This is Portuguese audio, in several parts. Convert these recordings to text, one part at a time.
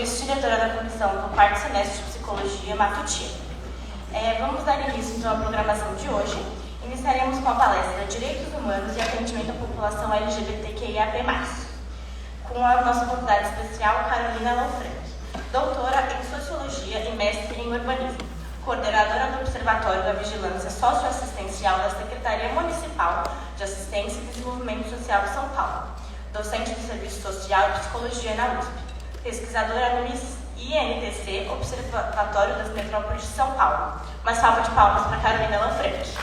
vice-diretora da comissão do quarto semestre de Psicologia Matutina. Vamos dar início então à programação de hoje. Iniciaremos com a palestra Direitos Humanos e Atendimento à População LGBTQIAP+, com a nossa convidada especial, Carolina Lanfranchi, doutora em Sociologia e mestre em Urbanismo, coordenadora do Observatório da Vigilância Socioassistencial da Secretaria Municipal de Assistência e Desenvolvimento Social de São Paulo, docente do Serviço Social e Psicologia na USP, pesquisadora no INTC, Observatório das Metrópoles de São Paulo. Uma salva de palmas para Carolina Lanfranchi.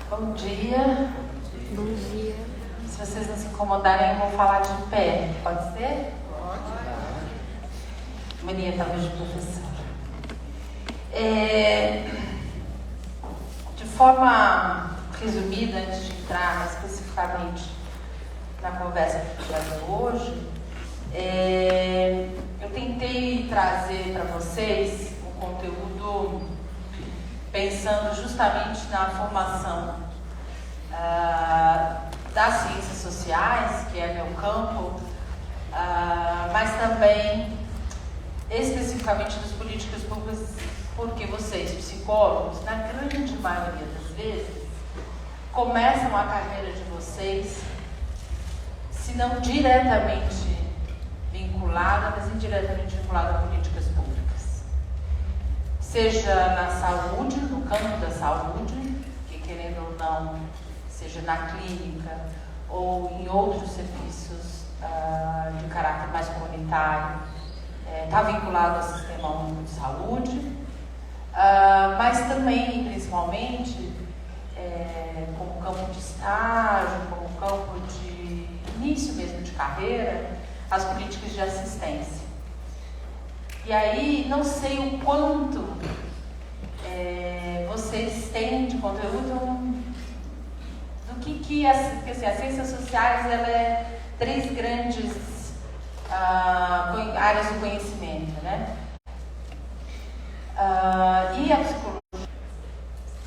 Bom dia. Bom dia. Se vocês não se incomodarem, eu vou falar de pé. Pode ser? Pode. Mania talvez de professora. De forma resumida, antes de entrar mais especificamente na conversa que a gente vai ter hoje, eu tentei trazer para vocês um conteúdo pensando justamente na formação das ciências sociais, que é meu campo, mas também especificamente das políticas públicas, porque vocês, psicólogos, na grande maioria das vezes, começam a carreira de vocês, se não diretamente vinculada, mas indiretamente vinculada a políticas públicas. Seja na saúde, no campo da saúde, que querendo ou não, seja na clínica ou em outros serviços de caráter mais comunitário, está vinculado ao Sistema Único de Saúde, mas também, principalmente, como campo de estágio, como campo de início mesmo de carreira, as políticas de assistência. E aí, não sei o quanto vocês têm de conteúdo do que as ciências sociais, ela é três grandes áreas do conhecimento, né? E a psicologia,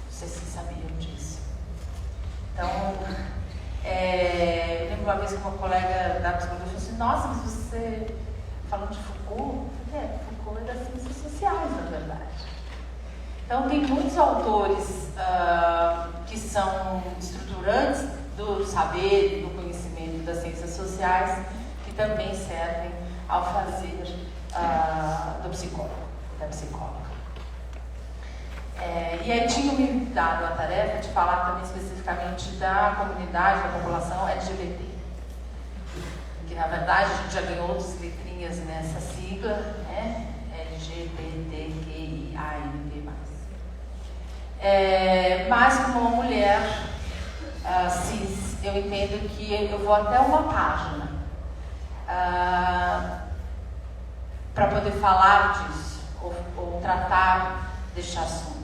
vocês sabiam disso. Então, eu lembro uma vez que uma colega da psicologia falou assim: nossa, mas você falando de Foucault? Foucault é das ciências sociais, na verdade. Então, tem muitos autores que são estruturantes do saber, do conhecimento das ciências sociais, que também servem ao fazer do psicólogo, da psicóloga. E aí tinham me dado a tarefa de falar também especificamente da comunidade, da população LGBT. Que na verdade a gente já ganhou outras letrinhas nessa sigla, né? LGBTQIAP+. Mas como uma mulher cis, eu entendo que eu vou até uma página para poder falar disso, ou tratar deste assunto.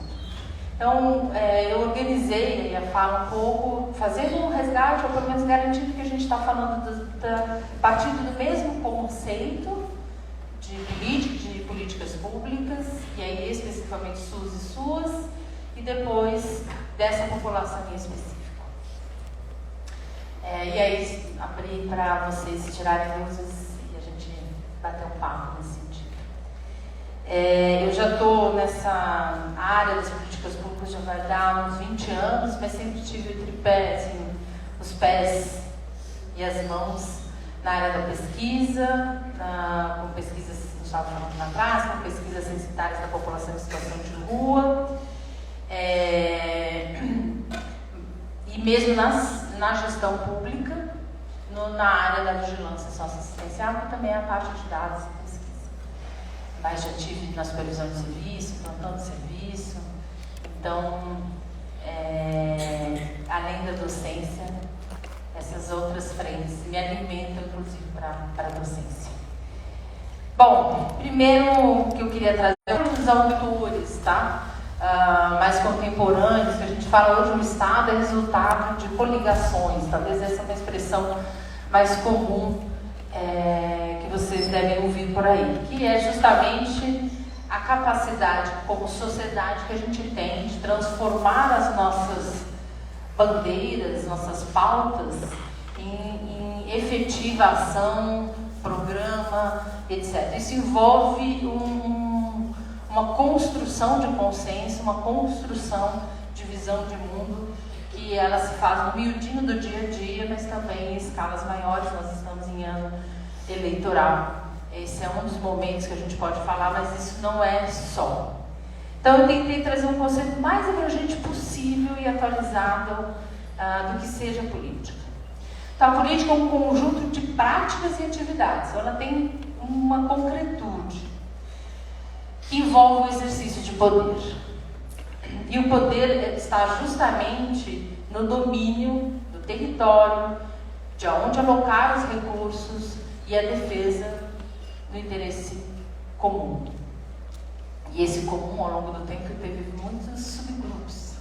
Então, eu organizei, ia falar um pouco, fazendo um resgate, ou pelo menos garantindo que a gente está falando partindo do mesmo conceito de políticas públicas, e aí especificamente SUS e SUAS, e depois dessa população em específico. E aí, abri para vocês tirarem dúvidas e a gente bater um papo nesse sentido. Eu já estou nessa área das políticas públicas já vai dar uns 20 anos, mas sempre tive o tripé, assim, os pés e as mãos na área da pesquisa, com pesquisas, a gente estava falando lá atrás, com pesquisas censitárias da população em situação de rua, e mesmo na gestão pública, na área da vigilância socioassistencial, que também é a parte de dados e pesquisa. Mas já tive na supervisão de serviço, plantão de serviço. Então, além da docência, essas outras frentes me alimentam, inclusive, para a docência. Bom, primeiro que eu queria trazer os autores, tá? Mais contemporâneos, que a gente fala hoje, o Estado é resultado de coligações. Talvez essa é uma expressão mais comum que vocês devem ouvir por aí, que é justamente a capacidade como sociedade que a gente tem de transformar as nossas bandeiras, nossas pautas em efetiva ação, programa, etc. Isso envolve uma construção de consenso, uma construção de visão de mundo, que ela se faz no miudinho do dia a dia, mas também em escalas maiores. Nós estamos em ano eleitoral. Esse é um dos momentos que a gente pode falar, mas isso não é só. Então eu tentei trazer um conceito mais abrangente possível e atualizado do que seja política. Então a política é um conjunto de práticas e atividades. Ela tem uma concretude que envolve o exercício de poder. E o poder está justamente no domínio do território, de onde alocar os recursos e a defesa do interesse comum. E esse comum, ao longo do tempo, teve muitos subgrupos.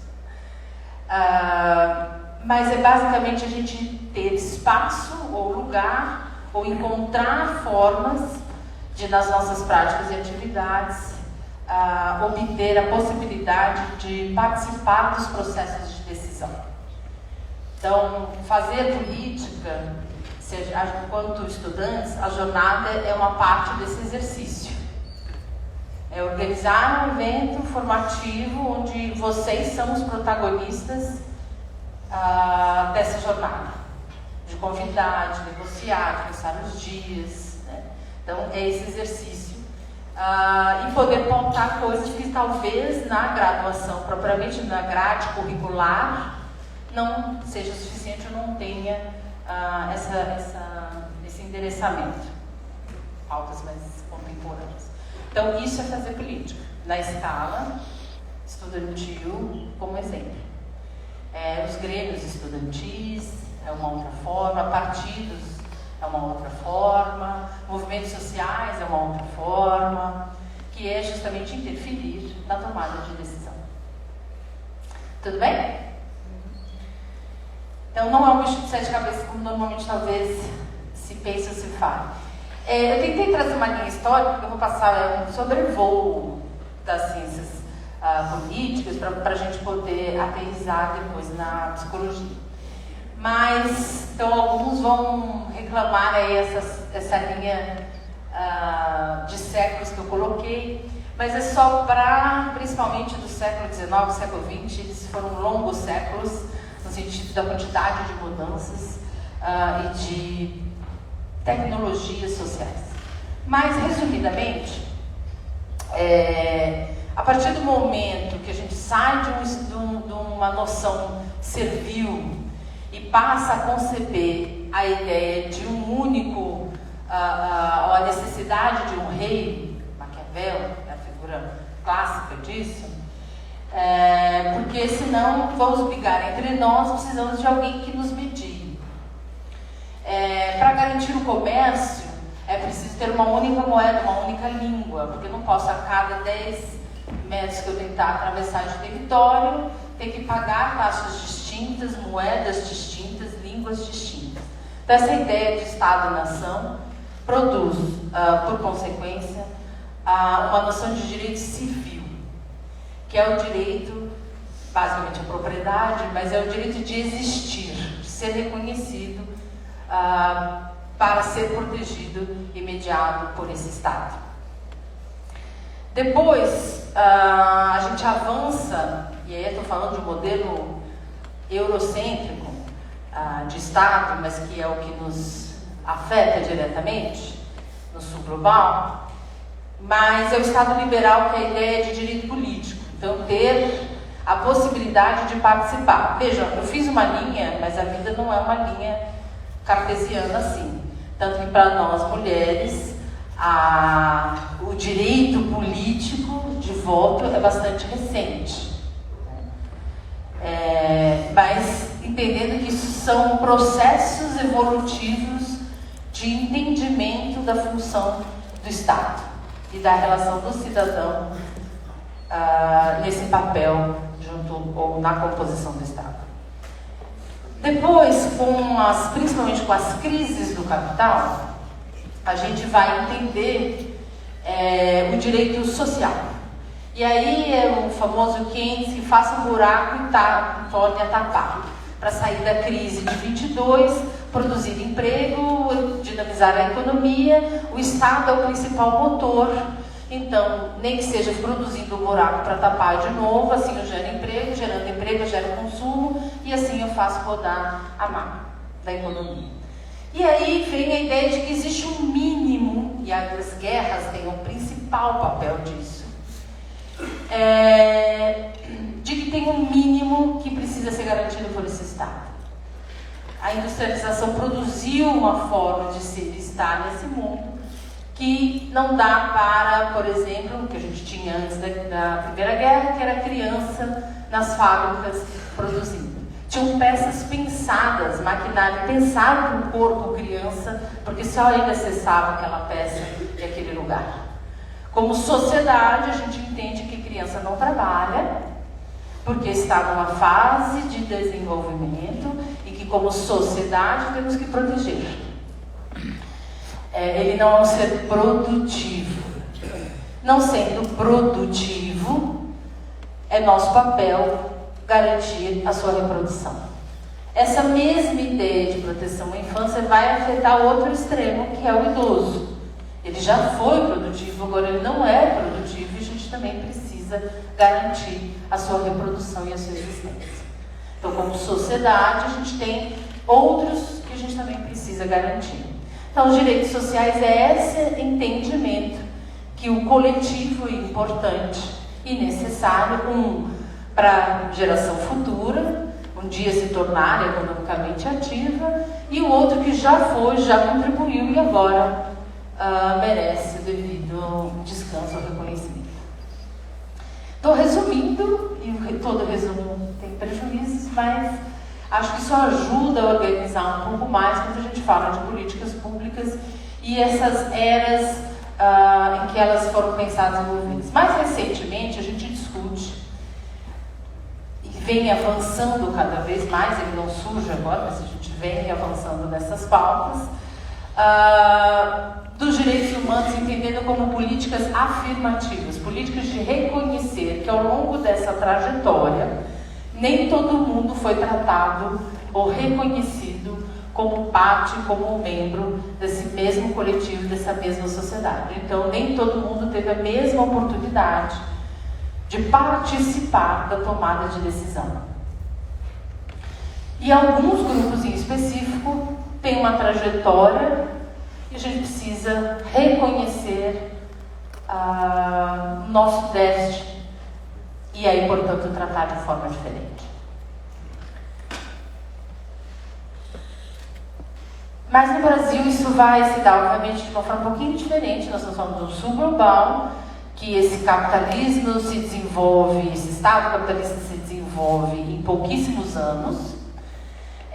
Mas é basicamente a gente ter espaço ou lugar, ou encontrar formas de, nas nossas práticas e atividades, obter a possibilidade de participar dos processos de decisão. Então, fazer política, enquanto estudantes, a jornada é uma parte desse exercício. É organizar um evento formativo onde vocês são os protagonistas dessa jornada. De convidar, de negociar, de pensar os dias, né? Então, é esse exercício. E poder pautar coisas que talvez na graduação, propriamente na grade curricular, não seja suficiente ou não tenha esse endereçamento. Pautas mais contemporâneas. Então, isso é fazer política, na escala estudantil, como exemplo. Os grêmios estudantis é uma outra forma, partidos é uma outra forma, movimentos sociais é uma outra forma, que é justamente interferir na tomada de decisão. Tudo bem? Então, não é um bicho de sete cabeças como normalmente talvez se pense ou se fale. Eu tentei trazer uma linha histórica, que eu vou passar um sobrevoo das ciências políticas para a gente poder aterrissar depois na psicologia. Mas, então, alguns vão reclamar aí essa linha de séculos que eu coloquei, mas é só para, principalmente do século XIX, século XX, eles foram longos séculos, no sentido da quantidade de mudanças e de tecnologias sociais. Mas, resumidamente, a partir do momento que a gente sai de uma noção servil e passa a conceber a ideia de um único, a necessidade de um rei, Maquiavel, é a figura clássica disso, porque senão vamos brigar entre nós, precisamos de alguém que nos medie. Para garantir o comércio, é preciso ter uma única moeda, uma única língua, porque eu não posso a cada 10 metros que eu tentar atravessar de território, ter que pagar taxas distintas, moedas distintas, línguas distintas. Então, essa ideia de Estado-nação produz, por consequência, uma noção de direito civil, que é o direito, basicamente a propriedade, mas é o direito de existir, de ser reconhecido para ser protegido e mediado por esse Estado. Depois, a gente avança, e aí eu estou falando de um modelo eurocêntrico de Estado, mas que é o que nos afeta diretamente no sul global, mas é o Estado liberal, que é a ideia de direito político. Então, ter a possibilidade de participar. Vejam, eu fiz uma linha, mas a vida não é uma linha cartesiana assim. Tanto que para nós mulheres, o direito político de voto é bastante recente. Mas entendendo que isso são processos evolutivos de entendimento da função do Estado e da relação do cidadão nesse papel junto ou na composição do Estado. Depois, principalmente com as crises do capital, a gente vai entender o direito social. E aí é o famoso Keynes que faça um buraco e torne a tapar. Para sair da crise de 22, produzir emprego, dinamizar a economia, o Estado é o principal motor. Então, nem que seja produzindo um buraco para tapar de novo, assim eu gero emprego, gerando emprego eu gero consumo, e assim eu faço rodar a máquina da economia. E aí vem a ideia de que existe um mínimo, e as guerras têm o principal papel disso, de que tem um mínimo que precisa ser garantido por esse Estado. A industrialização produziu uma forma de ser e estar nesse mundo que não dá para, por exemplo, o que a gente tinha antes da Primeira Guerra, que era criança nas fábricas produzindo. Tinham peças pensadas, maquinário pensado para o corpo criança, porque só ele acessava aquela peça e aquele lugar. Como sociedade, a gente entende que criança não trabalha, porque está numa fase de desenvolvimento e que, como sociedade, temos que proteger. Ele não é um ser produtivo. Não sendo produtivo, é nosso papel garantir a sua reprodução. Essa mesma ideia de proteção à infância vai afetar outro extremo, que é o idoso. Ele já foi produtivo, agora ele não é produtivo, e a gente também precisa garantir a sua reprodução e a sua existência. Então, como sociedade, a gente tem outros que a gente também precisa garantir. Então, os direitos sociais é esse entendimento que o coletivo é importante e necessário, para a geração futura, um dia se tornar economicamente ativa, e o outro que já foi, já contribuiu e agora merece o devido descanso ou reconhecimento. Estou resumindo, e todo resumo tem prejuízos, mas acho que isso ajuda a organizar um pouco mais quando a gente fala de políticas públicas e essas eras em que elas foram pensadas e envolvidas. Mais recentemente, a gente discute e vem avançando cada vez mais, ele não surge agora, mas a gente vem avançando nessas pautas, dos direitos humanos, entendendo como políticas afirmativas, políticas de reconhecer que ao longo dessa trajetória, nem todo mundo foi tratado ou reconhecido como parte, como membro desse mesmo coletivo, dessa mesma sociedade. Então, nem todo mundo teve a mesma oportunidade de participar da tomada de decisão. E alguns grupos em específico têm uma trajetória e a gente precisa reconhecer nosso déficit e aí, portanto, tratar de forma diferente. Mas no Brasil isso vai se dar, obviamente, de uma forma um pouquinho diferente. Nós estamos falando do sul global, que esse capitalismo se desenvolve, esse Estado capitalista se desenvolve em pouquíssimos anos.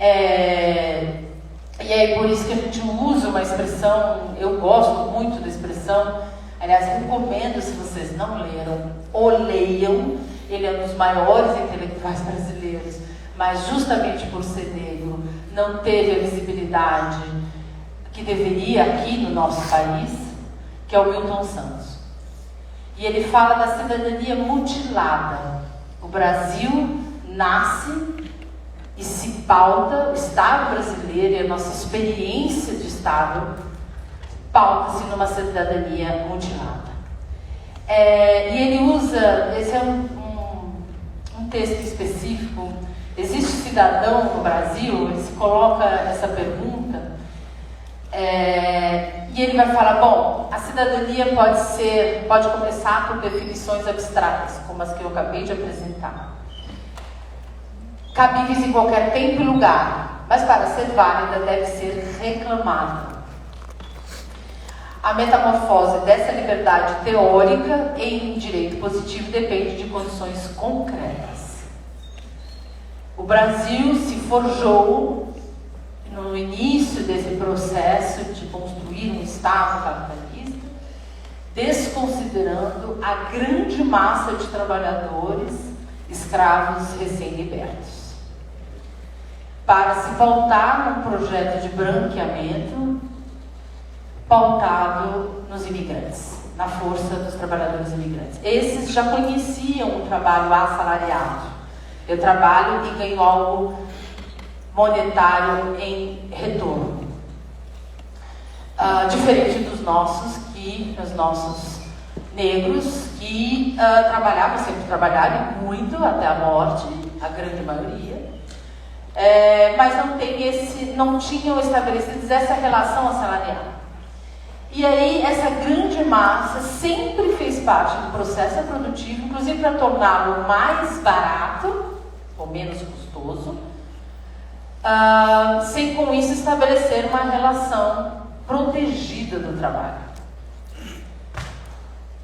E aí por isso que a gente usa uma expressão, eu gosto muito da expressão, aliás, recomendo, se vocês não leram, o leiam. Ele é um dos maiores intelectuais brasileiros, mas justamente por ser negro, não teve a visibilidade que deveria aqui no nosso país, que é o Milton Santos. E ele fala da cidadania mutilada. O Brasil nasce e se pauta, o Estado brasileiro e a nossa experiência de Estado pauta-se numa cidadania mutilada. E ele usa, esse é um texto específico, existe cidadão no Brasil? Ele se coloca essa pergunta, e ele vai falar, bom, a cidadania pode começar por definições abstratas, como as que eu acabei de apresentar, cabíveis em qualquer tempo e lugar, mas para ser válida deve ser reclamada. A metamorfose dessa liberdade teórica em direito positivo depende de condições concretas. O Brasil se forjou no início desse processo de construir um Estado capitalista, desconsiderando a grande massa de trabalhadores escravos recém-libertos, para se pautar num projeto de branqueamento pautado nos imigrantes. na força dos trabalhadores imigrantes. Esses já conheciam o trabalho assalariado. Eu trabalho e ganho algo monetário em retorno. Diferente dos nossos negros, que trabalhavam, sempre trabalharam muito até a morte, a grande maioria, mas não tinham estabelecido essa relação assalariada. E aí essa grande massa sempre fez parte do processo produtivo, inclusive para torná-lo mais barato ou menos custoso, sem com isso estabelecer uma relação protegida do trabalho.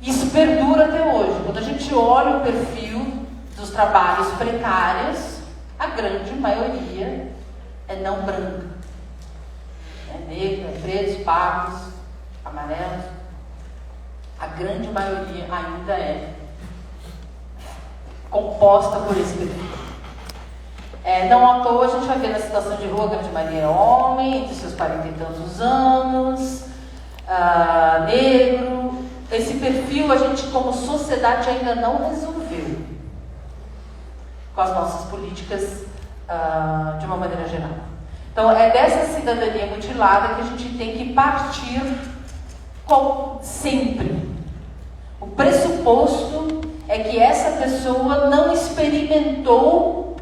Isso perdura até hoje. Quando a gente olha o perfil dos trabalhos precários, a grande maioria é não branca. É negra, é pretos, pardos, amarelos. A grande maioria ainda é composta por esse perfil. Não à toa a gente vai ver na situação de rua, a grande maioria é homem, entre seus 40 e tantos anos, negro. Esse perfil a gente, como sociedade, ainda não resolveu com as nossas políticas de uma maneira geral. Então, é dessa cidadania mutilada que a gente tem que partir sempre. O pressuposto é que essa pessoa não experimentou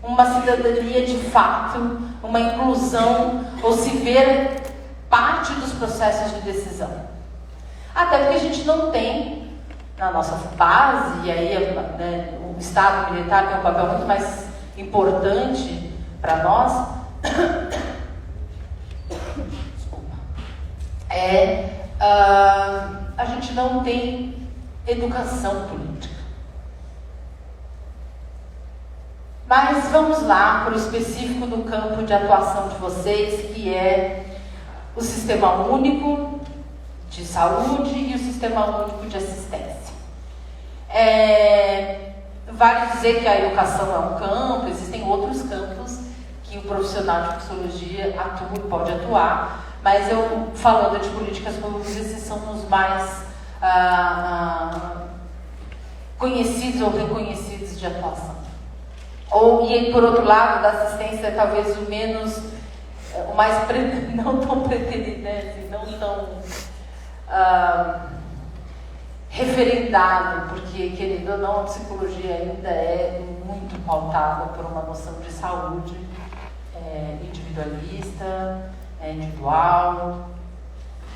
uma cidadania de fato, uma inclusão, ou se ver parte dos processos de decisão. Até porque a gente não tem, na nossa base, e aí o Estado militar tem um papel muito mais importante para nós, a gente não tem educação política. Mas vamos lá para o específico do campo de atuação de vocês, que é o Sistema Único de Saúde e o Sistema Único de Assistência. Vale dizer que a educação é um campo, existem outros campos que o profissional de psicologia atua e pode atuar, mas eu, falando de políticas públicas, esses são os mais conhecidos ou reconhecidos de atuação. E por outro lado, da assistência, talvez o menos, o mais não tão preterido, né? Não tão referendado, porque, querido ou não, a psicologia ainda é muito pautada por uma noção de saúde individualista, individual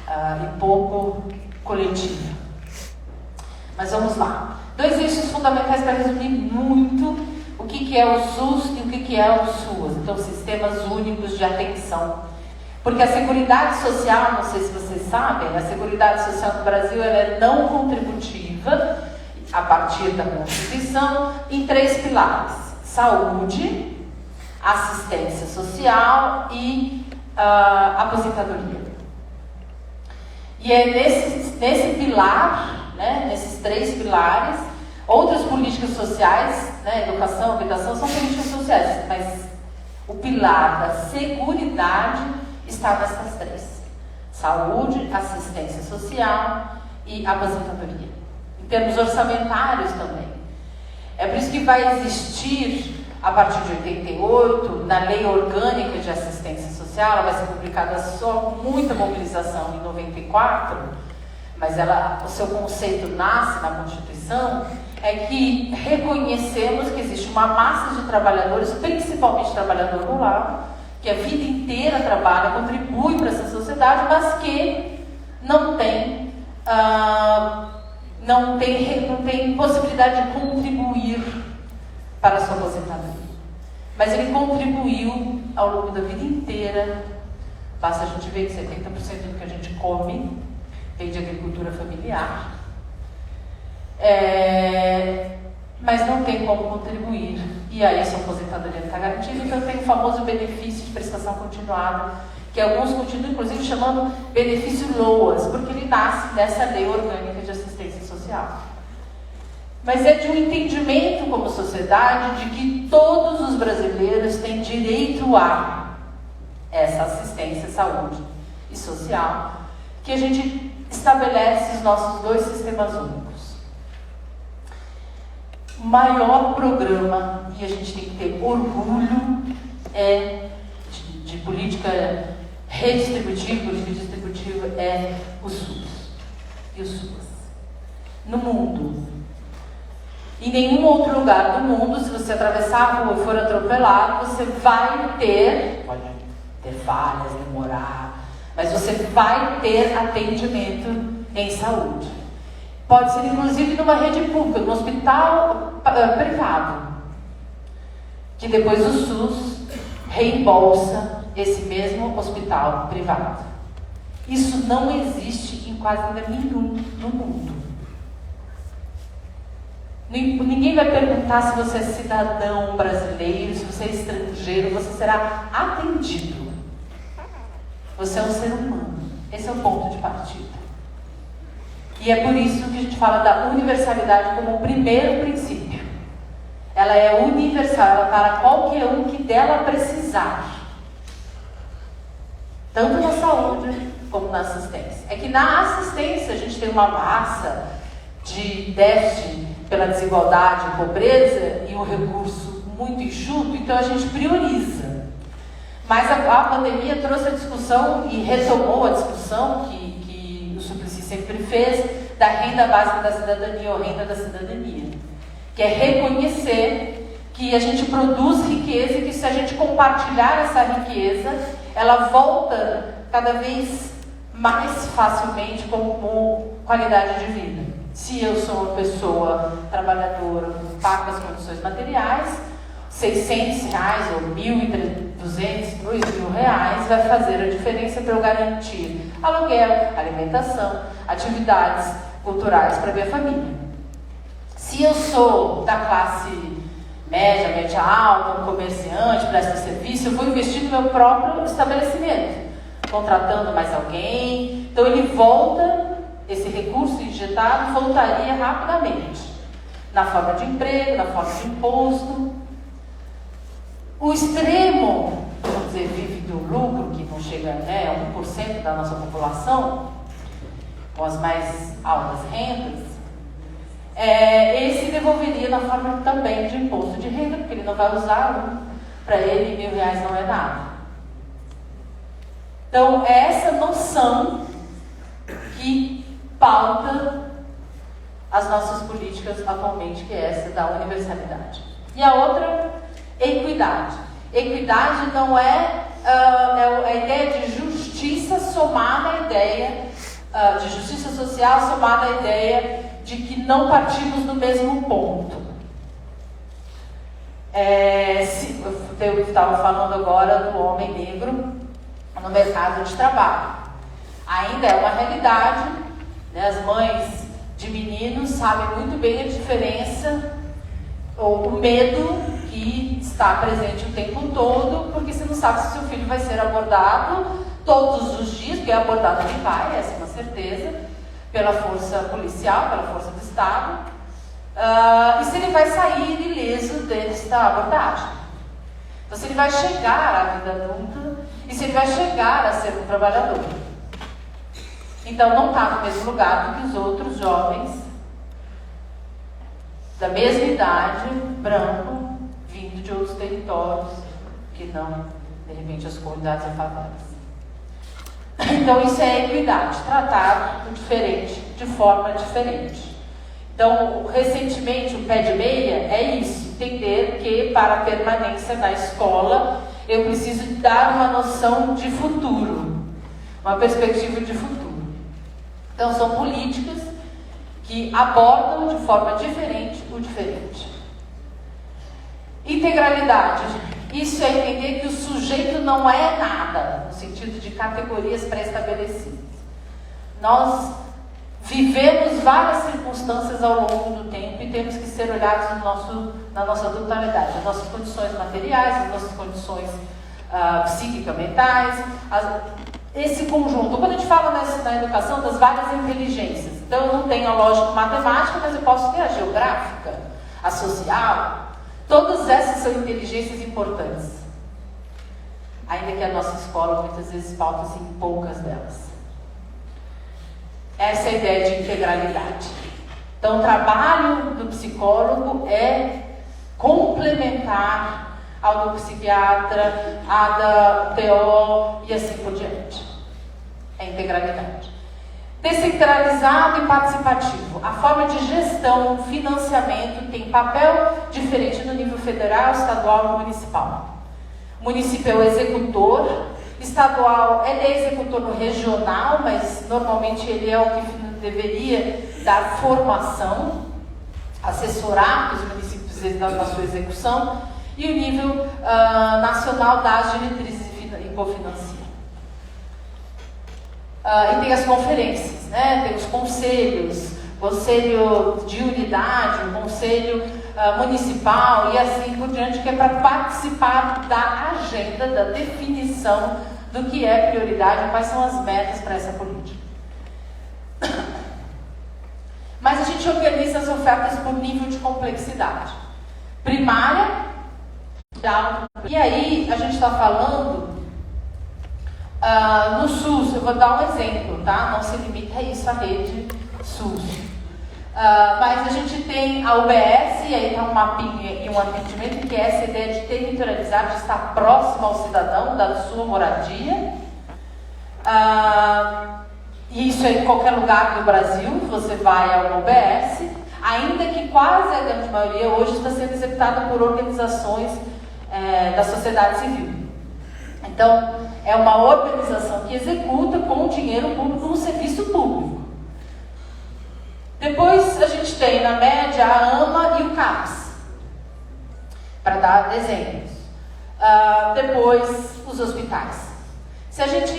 e pouco coletiva. Mas vamos lá. 2 eixos fundamentais para resumir muito o que é o SUS e o que é o SUAS. Então, sistemas únicos de atenção. Porque a Seguridade Social, não sei se vocês sabem, a Seguridade Social no Brasil ela é não contributiva, a partir da Constituição, em 3 pilares: saúde, assistência social e aposentadoria. E é nesse pilar, né, nesses 3 pilares, outras políticas sociais, né, educação, habitação, são políticas sociais, mas o pilar da seguridade está nessas 3: saúde, assistência social e aposentadoria. Em termos orçamentários também. É por isso que vai existir, a partir de 88, na Lei Orgânica de Assistência Social, ela vai ser publicada só com muita mobilização em 94, mas o seu conceito nasce na Constituição, é que reconhecemos que existe uma massa de trabalhadores, principalmente trabalhador rural, que a vida inteira trabalha, contribui para essa sociedade, mas que não tem possibilidade de contribuir para a sua aposentadoria. Mas ele contribuiu ao longo da vida inteira. Basta a gente ver que 70% do que a gente come vem de agricultura familiar. Mas não tem como contribuir. E aí a sua aposentadoria não está garantida, então tem o famoso benefício de prestação continuada, que alguns continuam inclusive chamando benefício LOAS, porque ele nasce dessa Lei Orgânica de Assistência Social. Mas é de um entendimento como sociedade de que todos os brasileiros têm direito a essa assistência, saúde e social, que a gente estabelece os nossos 2 sistemas únicos. O maior programa, e a gente tem que ter orgulho, de política redistributiva, política distributiva, é o SUS e o SUS. No mundo, em nenhum outro lugar do mundo, se você atravessar a rua e for atropelado, você vai ter, pode ter falhas, demorar, mas você vai ter atendimento em saúde. Pode ser inclusive numa rede pública, num hospital privado, que depois o SUS reembolsa esse mesmo hospital privado. Isso não existe em quase nenhum no mundo. Ninguém vai perguntar se você é cidadão brasileiro, se você é estrangeiro, você será atendido. Você é um ser humano. Esse é o ponto de partida. E é por isso que a gente fala da universalidade como o primeiro princípio. Ela é universal, ela é para qualquer um que dela precisar. Tanto na saúde como na assistência. É que na assistência a gente tem uma massa de déficit pela desigualdade e pobreza e um recurso muito enxuto, então a gente prioriza. Mas a pandemia trouxe a discussão e retomou a discussão que o Suplicy sempre fez da renda básica da cidadania ou renda da cidadania, que é reconhecer que a gente produz riqueza e que se a gente compartilhar essa riqueza, ela volta cada vez mais facilmente como qualidade de vida. Se eu sou uma pessoa trabalhadora, pago as condições materiais, R$600 ou R$1.200, R$2.000 vai fazer a diferença para eu garantir aluguel, alimentação, atividades culturais para minha família. Se eu sou da classe média, média alta, um comerciante, presta serviço, eu vou investir no meu próprio estabelecimento, contratando mais alguém. Então ele volta, esse recurso injetado voltaria rapidamente, na forma de emprego, na forma de imposto. O extremo, vamos dizer, vive do lucro, que não chega a 1% da nossa população, com as mais altas rendas, ele se devolveria na forma também de imposto de renda, porque ele não vai usar para ele R$1.000 não é nada. Então, é essa noção que pauta as nossas políticas atualmente, que é essa da universalidade. E a outra, equidade. Equidade não é a ideia de justiça somada à ideia de justiça social, somada à ideia de que não partimos do mesmo ponto. Eu estava falando agora do homem negro no mercado de trabalho. Ainda é uma realidade, né? As mães de meninos sabem muito bem a diferença, ou o medo que está presente o tempo todo, porque você não sabe se seu filho vai ser abordado todos os dias, porque abordado ele vai, essa é uma certeza, pela força policial, pela força do Estado, e se ele vai sair ileso desta abordagem. Então, se ele vai chegar à vida adulta e se ele vai chegar a ser um trabalhador. Então, não está no mesmo lugar do que os outros jovens da mesma idade, branco, vindo de outros territórios, que não, de repente, as comunidades e favelas. Então, isso é equidade, tratar o diferente, de forma diferente. Então, recentemente, o pé de meia é isso, entender que para a permanência na escola, eu preciso dar uma noção de futuro, uma perspectiva de futuro. Então, são políticas que abordam de forma diferente o diferente. Integralidade. Isso é entender que o sujeito não é nada, no sentido de categorias pré-estabelecidas. Nós vivemos várias circunstâncias ao longo do tempo e temos que ser olhados na nossa totalidade. As nossas condições materiais, as nossas condições psíquico-mentais, esse conjunto. Quando a gente fala na educação das várias inteligências, então eu não tenho a lógico-matemática, mas eu posso ter a geográfica, a social. Todas essas são inteligências importantes. Ainda que a nossa escola muitas vezes pauta-se em poucas delas. Essa é a ideia de integralidade. Então, o trabalho do psicólogo é complementar ao do psiquiatra, a da TO e assim por diante. É integralidade. Descentralizado e participativo. A forma de gestão, financiamento tem papel diferente no nível federal, estadual e municipal. O município é o executor, estadual ele é executor no regional, mas normalmente ele é o que deveria dar formação, assessorar os municípios na sua execução, e o nível nacional dá as diretrizes e cofinancia. E tem as conferências, né? Tem os conselhos, conselho de unidade, conselho municipal e assim por diante, que é para participar da agenda, da definição do que é prioridade, quais são as metas para essa política. Mas a gente organiza as ofertas por nível de complexidade. Primária, e aí a gente está falando no SUS, eu vou dar um exemplo, tá? Não se limita a isso, a rede SUS. Mas a gente tem a UBS, e aí está um mapinha e um atendimento, que é essa ideia de territorializar, de estar próximo ao cidadão, da sua moradia. E isso é em qualquer lugar do Brasil, você vai a uma UBS, ainda que quase a grande maioria hoje está sendo executada por organizações da sociedade civil. Então, é uma organização que executa com dinheiro público um serviço público. Depois a gente tem, na média, a AMA e o CAPS, para dar exemplos. Depois, os hospitais.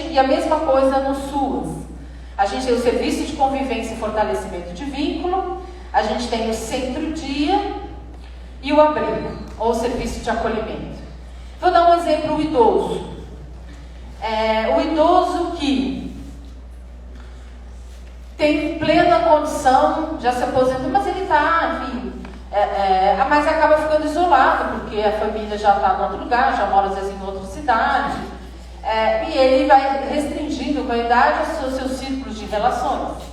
E a mesma coisa no SUAS. A gente tem o serviço de convivência e fortalecimento de vínculo, a gente tem o centro-dia e o abrigo, ou serviço de acolhimento. Vou dar um exemplo, o idoso. O idoso que tem plena condição, já se aposentou, mas ele está, enfim, mas acaba ficando isolado, porque a família já está em outro lugar, já mora às vezes em outra cidade, e ele vai restringindo com a idade os seus círculos de relações.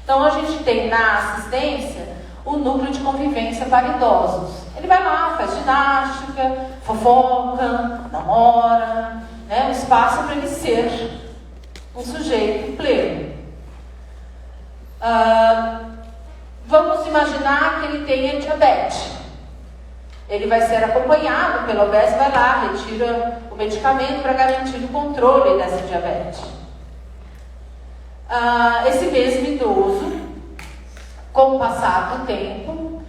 Então a gente tem na assistência o núcleo de convivência para idosos. Ele vai lá, faz ginástica, fofoca, namora, né, um espaço para ele ser um sujeito pleno. Vamos imaginar que ele tenha diabetes. Ele vai ser acompanhado pela OBS, vai lá, retira o medicamento para garantir o controle dessa diabetes. Esse mesmo idoso, com o passar do tempo,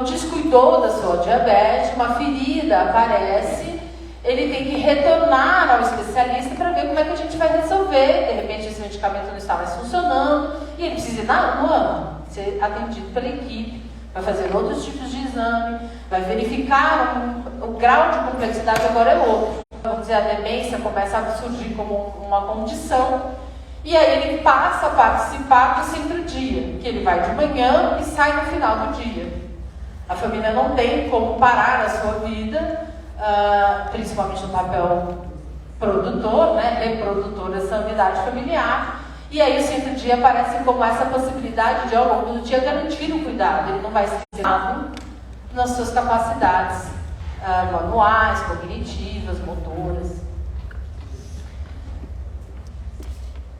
descuidou da sua diabetes, uma ferida aparece, ele tem que retornar ao especialista para ver como é que a gente vai resolver. De repente esse medicamento não está mais funcionando e ele precisa ir no ano, ser atendido pela equipe, vai fazer outros tipos de exame, vai verificar o grau de complexidade agora é outro. Vamos dizer, a demência começa a surgir como uma condição e aí ele passa a participar do centro-dia, que ele vai de manhã e sai no final do dia. A família não tem como parar a sua vida, principalmente no papel produtor, né, reprodutor dessa unidade familiar, e aí o centro-dia aparece como essa possibilidade de, ao longo do dia, garantir o cuidado. Ele não vai ser ensinado nas suas capacidades manuais, cognitivas, motoras.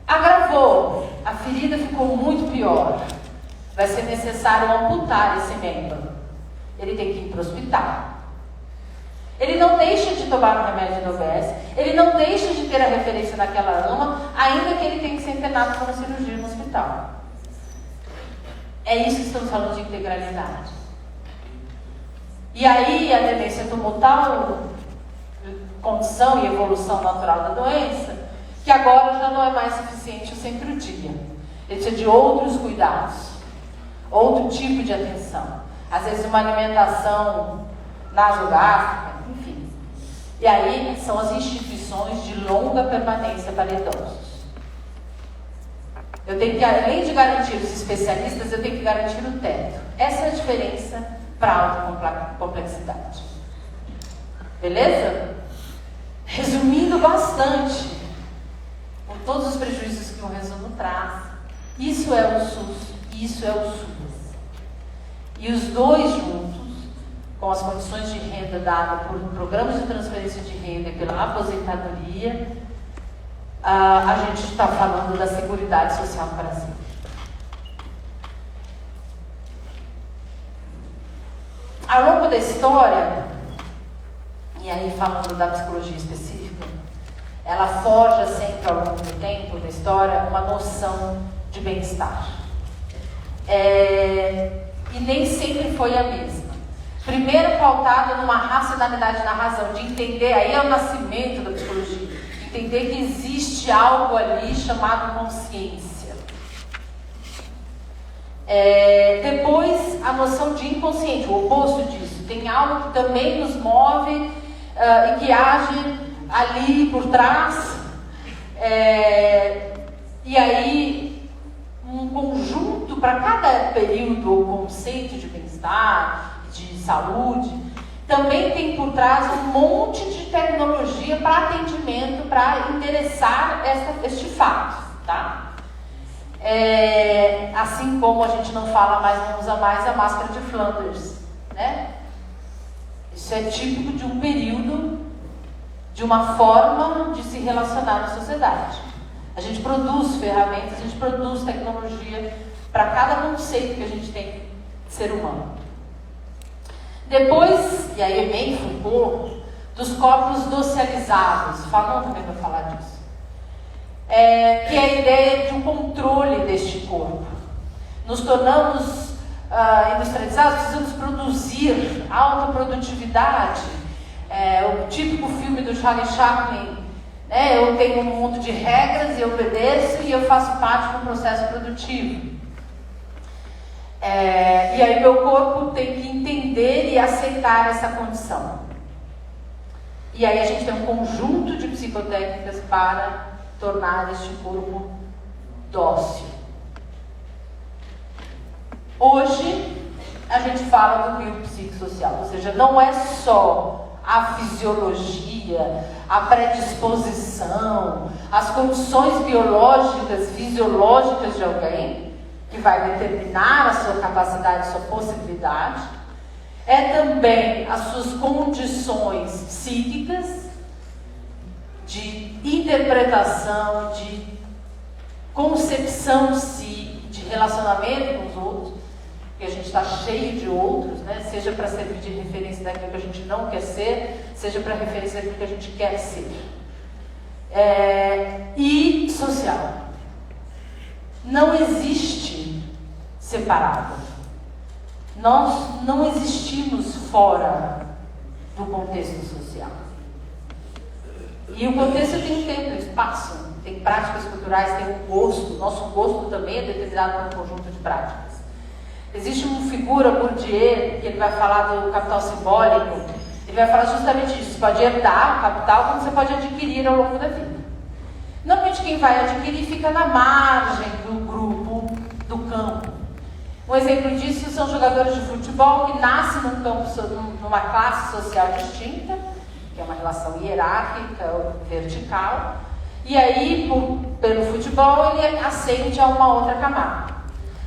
Agravou, a ferida ficou muito pior. Vai ser necessário amputar esse membro. Ele tem que ir para o hospital. Ele não deixa de tomar o remédio do OBS, ele não deixa de ter a referência naquela AMA, ainda que ele tenha que ser internado para uma cirurgia no hospital. É isso que estamos falando de integralidade. E aí a demência tomou tal condição e evolução natural da doença, que agora já não é mais suficiente o centro-dia. Ele precisa de outros cuidados, outro tipo de atenção. Às vezes uma alimentação nasogástrica, enfim. E aí são as instituições de longa permanência para idosos. Eu tenho que, além de garantir os especialistas, eu tenho que garantir o teto. Essa é a diferença para a alta complexidade. Beleza? Resumindo bastante, com todos os prejuízos que um resumo traz, Isso é o SUS, isso é o SUS. E os dois juntos, com as condições de renda dadas por programas de transferência de renda e pela aposentadoria, a gente está falando da Seguridade Social para sempre. Ao longo da história, e aí falando da psicologia específica, ela forja sempre ao longo do tempo da história uma noção de bem-estar. E nem sempre foi a mesma. Primeiro pautada numa racionalidade na razão, de entender, aí é o nascimento da psicologia, entender que existe algo ali chamado consciência. Depois, a noção de inconsciente, o oposto disso. Tem algo que também nos move e que age ali por trás. E aí, um conjunto para cada período ou conceito de bem-estar, de saúde, também tem por trás um monte de tecnologia para atendimento, para endereçar este fato, tá? Assim como a gente não fala mais, não usa mais a máscara de Flanders, né? Isso é típico de um período, de uma forma de se relacionar na sociedade. A gente produz ferramentas, a gente produz tecnologia para cada conceito que a gente tem de ser humano. Depois, e aí Aimé e Foucault, dos corpos docilizados, Fanon também vai falar disso. Que é a ideia de um controle deste corpo. Nos tornamos industrializados, precisamos produzir alta produtividade. O típico filme do Charlie Chaplin, né? Eu tenho um mundo de regras, eu obedeço e eu faço parte do processo produtivo. E aí meu corpo tem que entender e aceitar essa condição. E aí a gente tem um conjunto de psicotécnicas para tornar este corpo dócil. Hoje, a gente fala do biopsicossocial, ou seja, não é só a fisiologia, a predisposição, as condições biológicas, fisiológicas de alguém, que vai determinar a sua capacidade, a sua possibilidade. É também as suas condições psíquicas, de interpretação, de concepção de si, de relacionamento com os outros, porque a gente está cheio de outros, né? Seja para servir de referência daquilo que a gente não quer ser, seja para referência daquilo que a gente quer ser. E social. Não existe separado. Nós não existimos fora do contexto social. E o contexto tem tempo, espaço, tem práticas culturais, tem um gosto. Nosso gosto também é determinado por um conjunto de práticas. Existe uma figura, Bourdieu, que ele vai falar do capital simbólico. Ele vai falar justamente disso. Você pode herdar o capital como você pode adquirir ao longo da vida. Normalmente quem vai adquirir fica na margem do grupo, do campo. Um exemplo disso são jogadores de futebol que nascem num campo, numa classe social distinta, que é uma relação hierárquica ou vertical, e aí, pelo futebol, ele ascende a uma outra camada.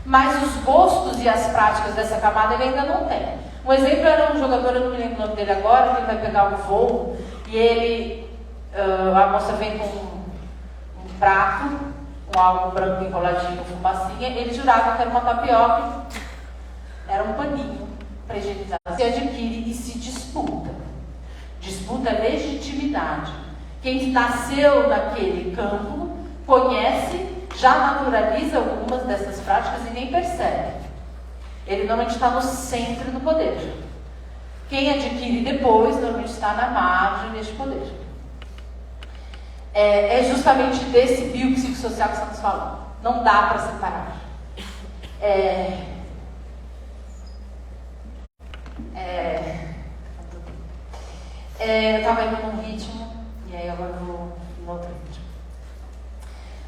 Mas os gostos e as práticas dessa camada ele ainda não tem. Um exemplo era um jogador, eu não me lembro o nome dele agora, que ele vai pegar um voo, e a moça vem com um prato, com algo branco enroladinho, fumacinha, ele jurava que era uma tapioca, era um paninho para higienizar. Se adquire e se disputa. Disputa legitimidade. Quem nasceu naquele campo conhece, já naturaliza algumas dessas práticas e nem percebe. Ele normalmente está no centro do poder. Quem adquire depois normalmente está na margem deste poder. É justamente desse biopsicossocial que estamos falando. Não dá para separar. Eu estava indo num ritmo, e aí agora eu vou em outro ritmo.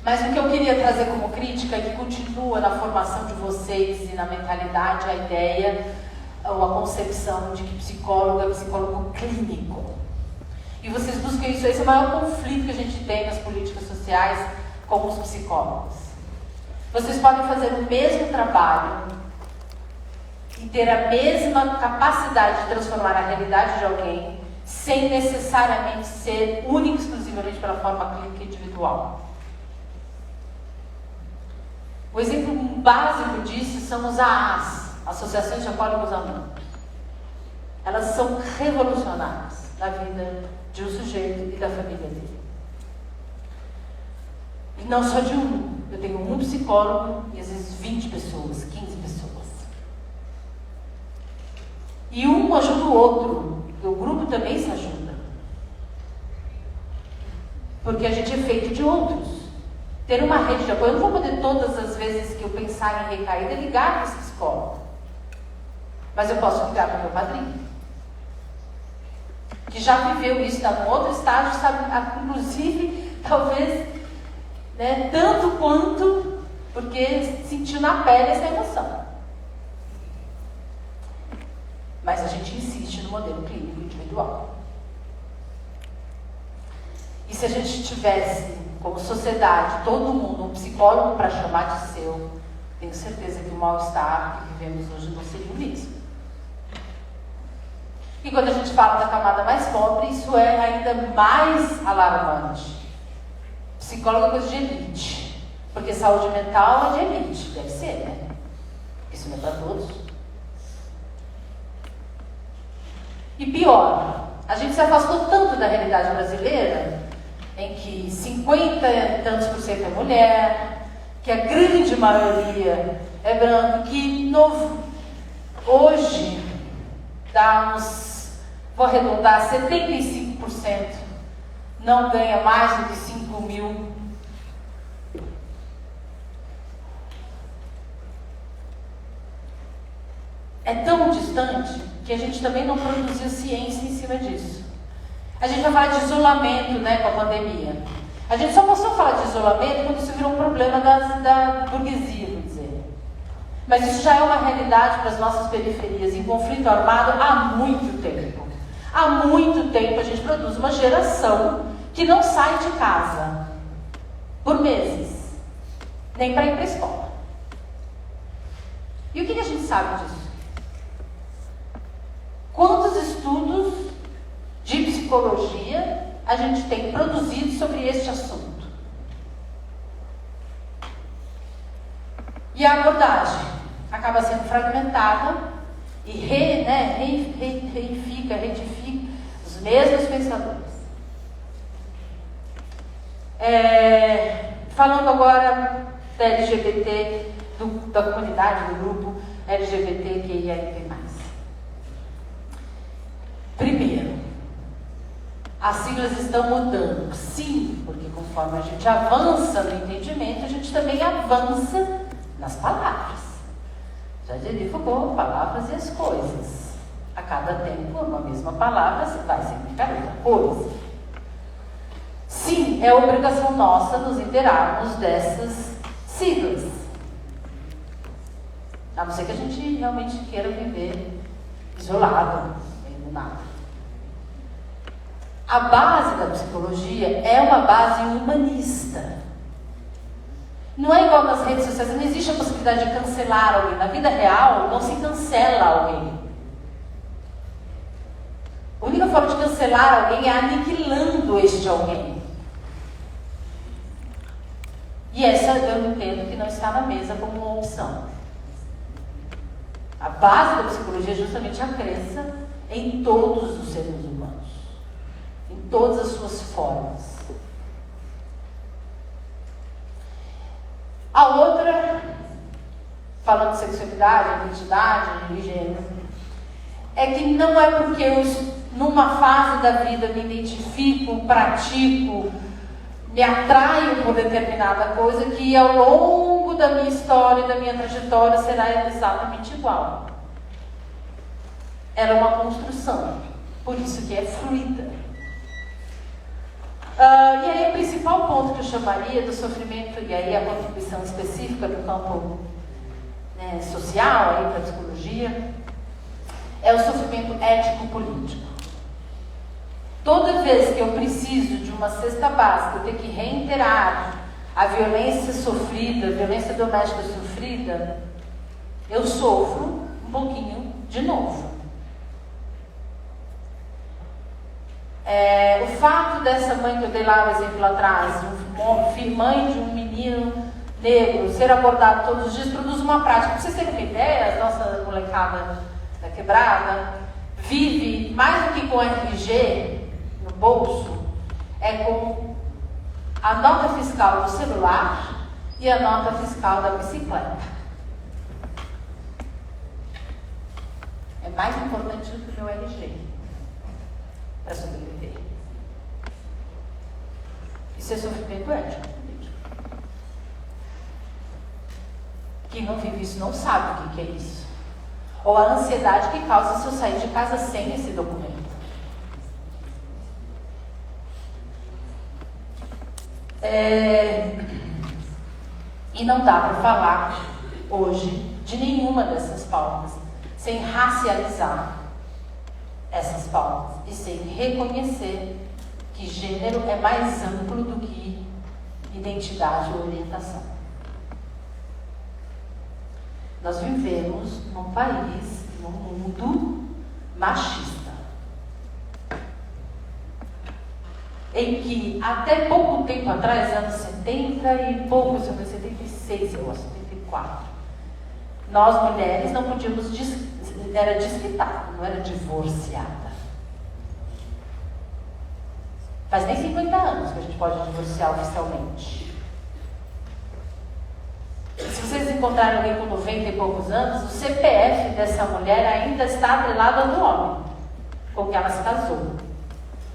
Mas o que eu queria trazer como crítica é que continua na formação de vocês e na mentalidade a ideia ou a concepção de que psicólogo é psicólogo clínico. E vocês buscam isso, esse é o maior conflito que a gente tem nas políticas sociais com os psicólogos. Vocês podem fazer o mesmo trabalho e ter a mesma capacidade de transformar a realidade de alguém sem necessariamente ser único e exclusivamente pela forma clínica individual. O exemplo básico disso são os AAs, Associações de Alcoólicos Anônimos. Elas são revolucionárias na vida de um sujeito e da família dele. E não só de um. Eu tenho um psicólogo e às vezes 20 pessoas, 15 pessoas. E um ajuda o outro. E o grupo também se ajuda. Porque a gente é feito de outros. Ter uma rede de apoio. Eu não vou poder todas as vezes que eu pensar em recaída ligar para esse psicólogo. Mas eu posso ligar para o meu padrinho. Que já viveu isso, está num outro estágio, sabe, inclusive, talvez, né, tanto quanto, porque sentiu na pele essa emoção. Mas a gente insiste no modelo clínico individual. E se a gente tivesse, como sociedade, todo mundo um psicólogo para chamar de seu, tenho certeza que o mal-estar que vivemos hoje não seria o mesmo. E quando a gente fala da camada mais pobre, isso é ainda mais alarmante. Psicólogo é coisa de elite. Porque saúde mental é de elite. Deve ser, né? Isso não é para todos. E pior, a gente se afastou tanto da realidade brasileira, em que 50 e tantos por cento é mulher, que a grande maioria é branco, que hoje dá uns, vou arredondar, 75% não ganha mais do que 5 mil. É tão distante que a gente também não produziu ciência em cima disso. A gente vai falar de isolamento, né, com a pandemia. A gente só passou a falar de isolamento quando isso virou um problema da burguesia, vou dizer. Mas isso já é uma realidade para as nossas periferias, em conflito armado há muito tempo. Há muito tempo a gente produz uma geração que não sai de casa por meses, nem para ir para a escola. E o que a gente sabe disso? Quantos estudos de psicologia a gente tem produzido sobre este assunto? E a abordagem acaba sendo fragmentada e retifica os mesmos pensadores. Falando agora da LGBT, da comunidade, do grupo LGBTQIA+. Primeiro, as siglas estão mudando. Sim, porque conforme a gente avança no entendimento, a gente também avança nas palavras. Já diria Foucault, palavras e as coisas. A cada tempo, uma mesma palavra vai significar outra coisa. Sim, é obrigação nossa nos inteirarmos dessas siglas. A não ser que a gente realmente queira viver isolado, meio do nada. A base da psicologia é uma base humanista. Não é igual nas redes sociais, não existe a possibilidade de cancelar alguém. Na vida real, não se cancela alguém. A única forma de cancelar alguém é aniquilando este alguém. E essa eu entendo que não está na mesa como uma opção. A base da psicologia é justamente a crença em todos os seres humanos. Em todas as suas formas. A outra, falando de sexualidade, identidade e gênero, é que não é porque eu, numa fase da vida, me identifico, pratico, me atraio por determinada coisa, que ao longo da minha história, da minha trajetória, será exatamente igual. Ela é uma construção, por isso que é fluida. E aí o principal ponto que eu chamaria do sofrimento, e aí a contribuição específica do campo social para a psicologia, é o sofrimento ético-político. Toda vez que eu preciso de uma cesta básica, eu tenho que reiterar a violência sofrida, a violência doméstica sofrida, eu sofro um pouquinho de novo. O fato dessa mãe que eu dei lá o exemplo lá atrás, mãe de um menino negro, ser abordado todos os dias, produz uma prática. Para vocês terem uma ideia, a nossa molecada da quebrada vive mais do que com RG no bolso, é com a nota fiscal do celular e a nota fiscal da bicicleta. É mais importante do que o meu RG para sobreviver. Isso é sofrimento ético. Quem não vive isso não sabe o que é isso. Ou a ansiedade que causa se eu sair de casa sem esse documento. E não dá para falar hoje de nenhuma dessas pautas sem racializar essas pautas e sem reconhecer que gênero é mais amplo do que identidade ou orientação. Nós vivemos num país, num mundo machista, em que até pouco tempo atrás, anos 70 e poucos, 76, eu acho, 74, nós mulheres não podíamos, era desquitada, não era divorciada. Faz nem 50 anos que a gente pode divorciar oficialmente. Se vocês encontrarem alguém com 90 e poucos anos, o CPF dessa mulher ainda está atrelado ao do homem com que ela se casou.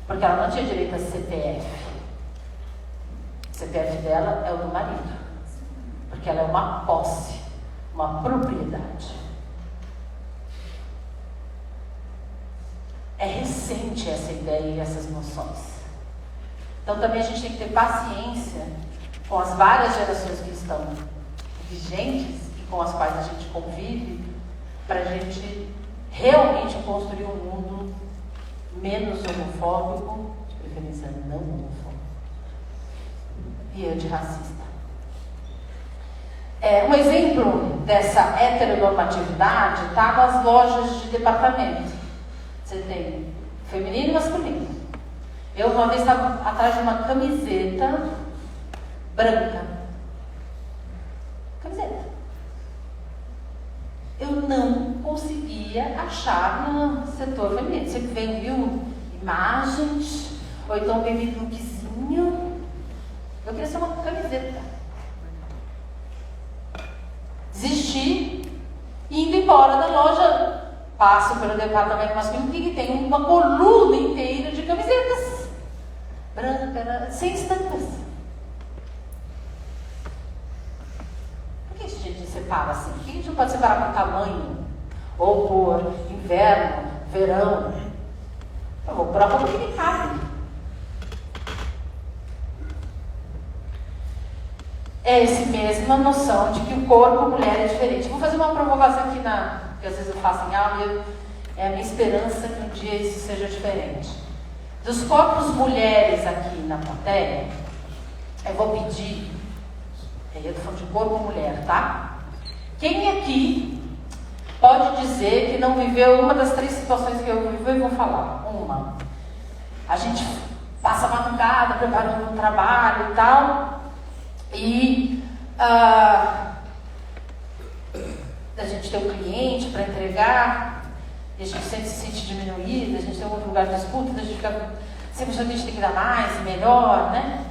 Porque ela não tinha direito a CPF. O CPF dela é o do marido. Porque ela é uma posse, uma propriedade. É recente essa ideia e essas noções. Então também a gente tem que ter paciência com as várias gerações que estão vigentes e com as quais a gente convive, para a gente realmente construir um mundo menos homofóbico, de preferência não homofóbico, e antirracista. Um exemplo dessa heteronormatividade está nas lojas de departamento. Você tem feminino e masculino. Eu uma vez estava atrás de uma camiseta branca. Camiseta. Eu não conseguia achar no setor feminino. Você vem, viu, imagens, ou então um baby lookzinho. Eu queria ser uma camiseta. Desisti, indo embora da loja, passo pelo departamento masculino e tem uma coluna inteira de camisetas. Branca, sem estampas. Por que a gente separa assim? Por que a gente não pode separar por tamanho? Ou por inverno, verão? Eu vou por a roupa que me cabe. É essa mesma noção de que o corpo mulher é diferente. Vou fazer uma provocação aqui, que às vezes eu faço em aula, é a minha esperança que um dia isso seja diferente. Dos corpos mulheres aqui na plateia, eu vou pedir, eu estou falando de corpo mulher, tá? Quem aqui pode dizer que não viveu uma das 3 situações que eu vivo e vou falar? Uma, a gente passa a madrugada preparando um trabalho e tal, e a gente tem um cliente para entregar, e a gente sempre se sente diminuída, a gente tem um outro lugar de disputa, a gente fica sempre achando que a gente tem que dar mais, melhor, né?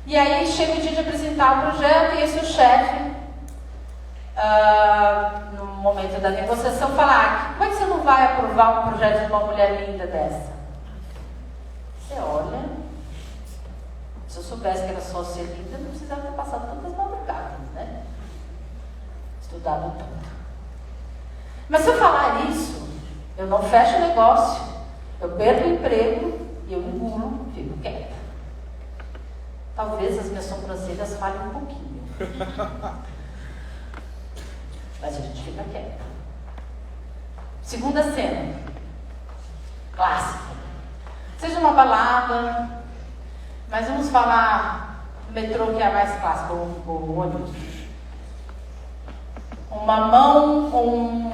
E aí chega o dia de apresentar o projeto e esse o chefe, no momento da negociação, fala: como é que você não vai aprovar um projeto de uma mulher linda dessa? Você olha, se eu soubesse que era só ser linda, não precisava ter passado tantas madrugadas, né? Estudado tanto. Mas se eu falar isso, eu não fecho o negócio, eu perco o emprego e eu engulo, fico quieta. Talvez as minhas sobrancelhas falhem um pouquinho. Mas a gente fica quieta. Segunda cena. Clássica. Seja uma balada, mas vamos falar metrô, que é a mais clássica, o ônibus. Uma mão ou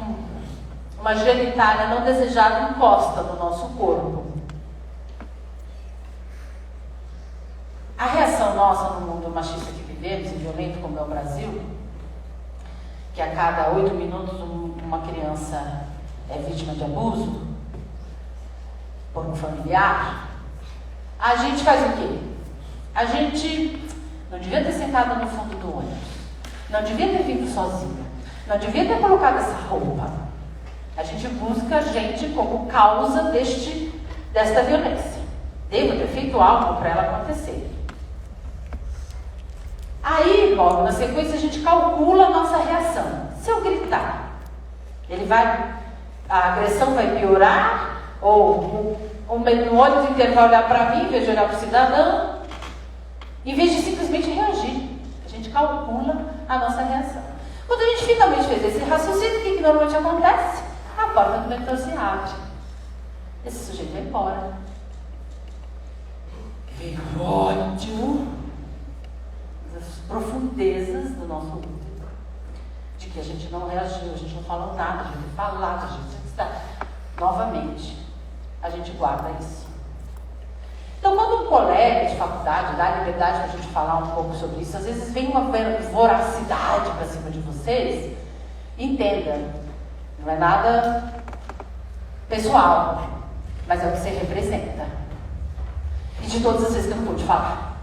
uma genitália não desejada encosta no nosso corpo. A reação nossa no mundo machista que vivemos, e violento como é o Brasil, que a cada 8 minutos uma criança é vítima de abuso por um familiar, a gente faz o quê? A gente não devia ter sentado no fundo do ônibus, não devia ter vindo sozinha, não devia ter colocado essa roupa. A gente busca a gente como causa desta violência. Devo ter feito algo para ela acontecer. Aí, logo na sequência, a gente calcula a nossa reação. Se eu gritar, a agressão vai piorar? Ou no ônibus inteiro vai olhar para mim, em vez de olhar para o cidadão? Em vez de simplesmente reagir, a gente calcula a nossa reação. Quando a gente finalmente fez esse raciocínio, o que normalmente acontece? A porta do metrô se abre. Esse sujeito vai embora. Que ódio! As profundezas do nosso útero. De que a gente não reagiu, a gente não falou nada, a gente não falava, a gente está. Novamente, a gente guarda isso. Então, quando um colega de faculdade dá liberdade para a gente falar um pouco sobre isso, às vezes vem uma voracidade para cima de vocês, entenda, não é nada pessoal, mas é o que você representa. E de todas as vezes que eu não pude falar.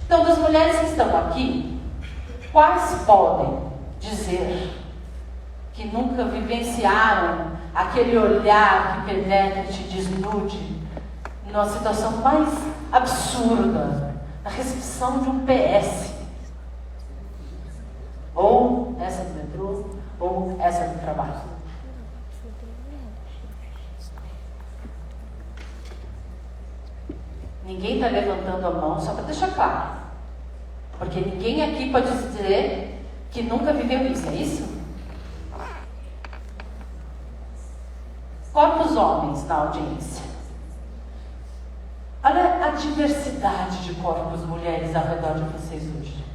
Então, das mulheres que estão aqui, quais podem dizer que nunca vivenciaram aquele olhar que penetra e te desnude numa situação mais absurda, na recepção de um PS, ou essa do metrô, ou essa do trabalho? Ninguém está levantando a mão, só para deixar claro, porque ninguém aqui pode dizer que nunca viveu isso, é isso? Quantos homens na audiência? Olha a diversidade de corpos mulheres ao redor de vocês hoje.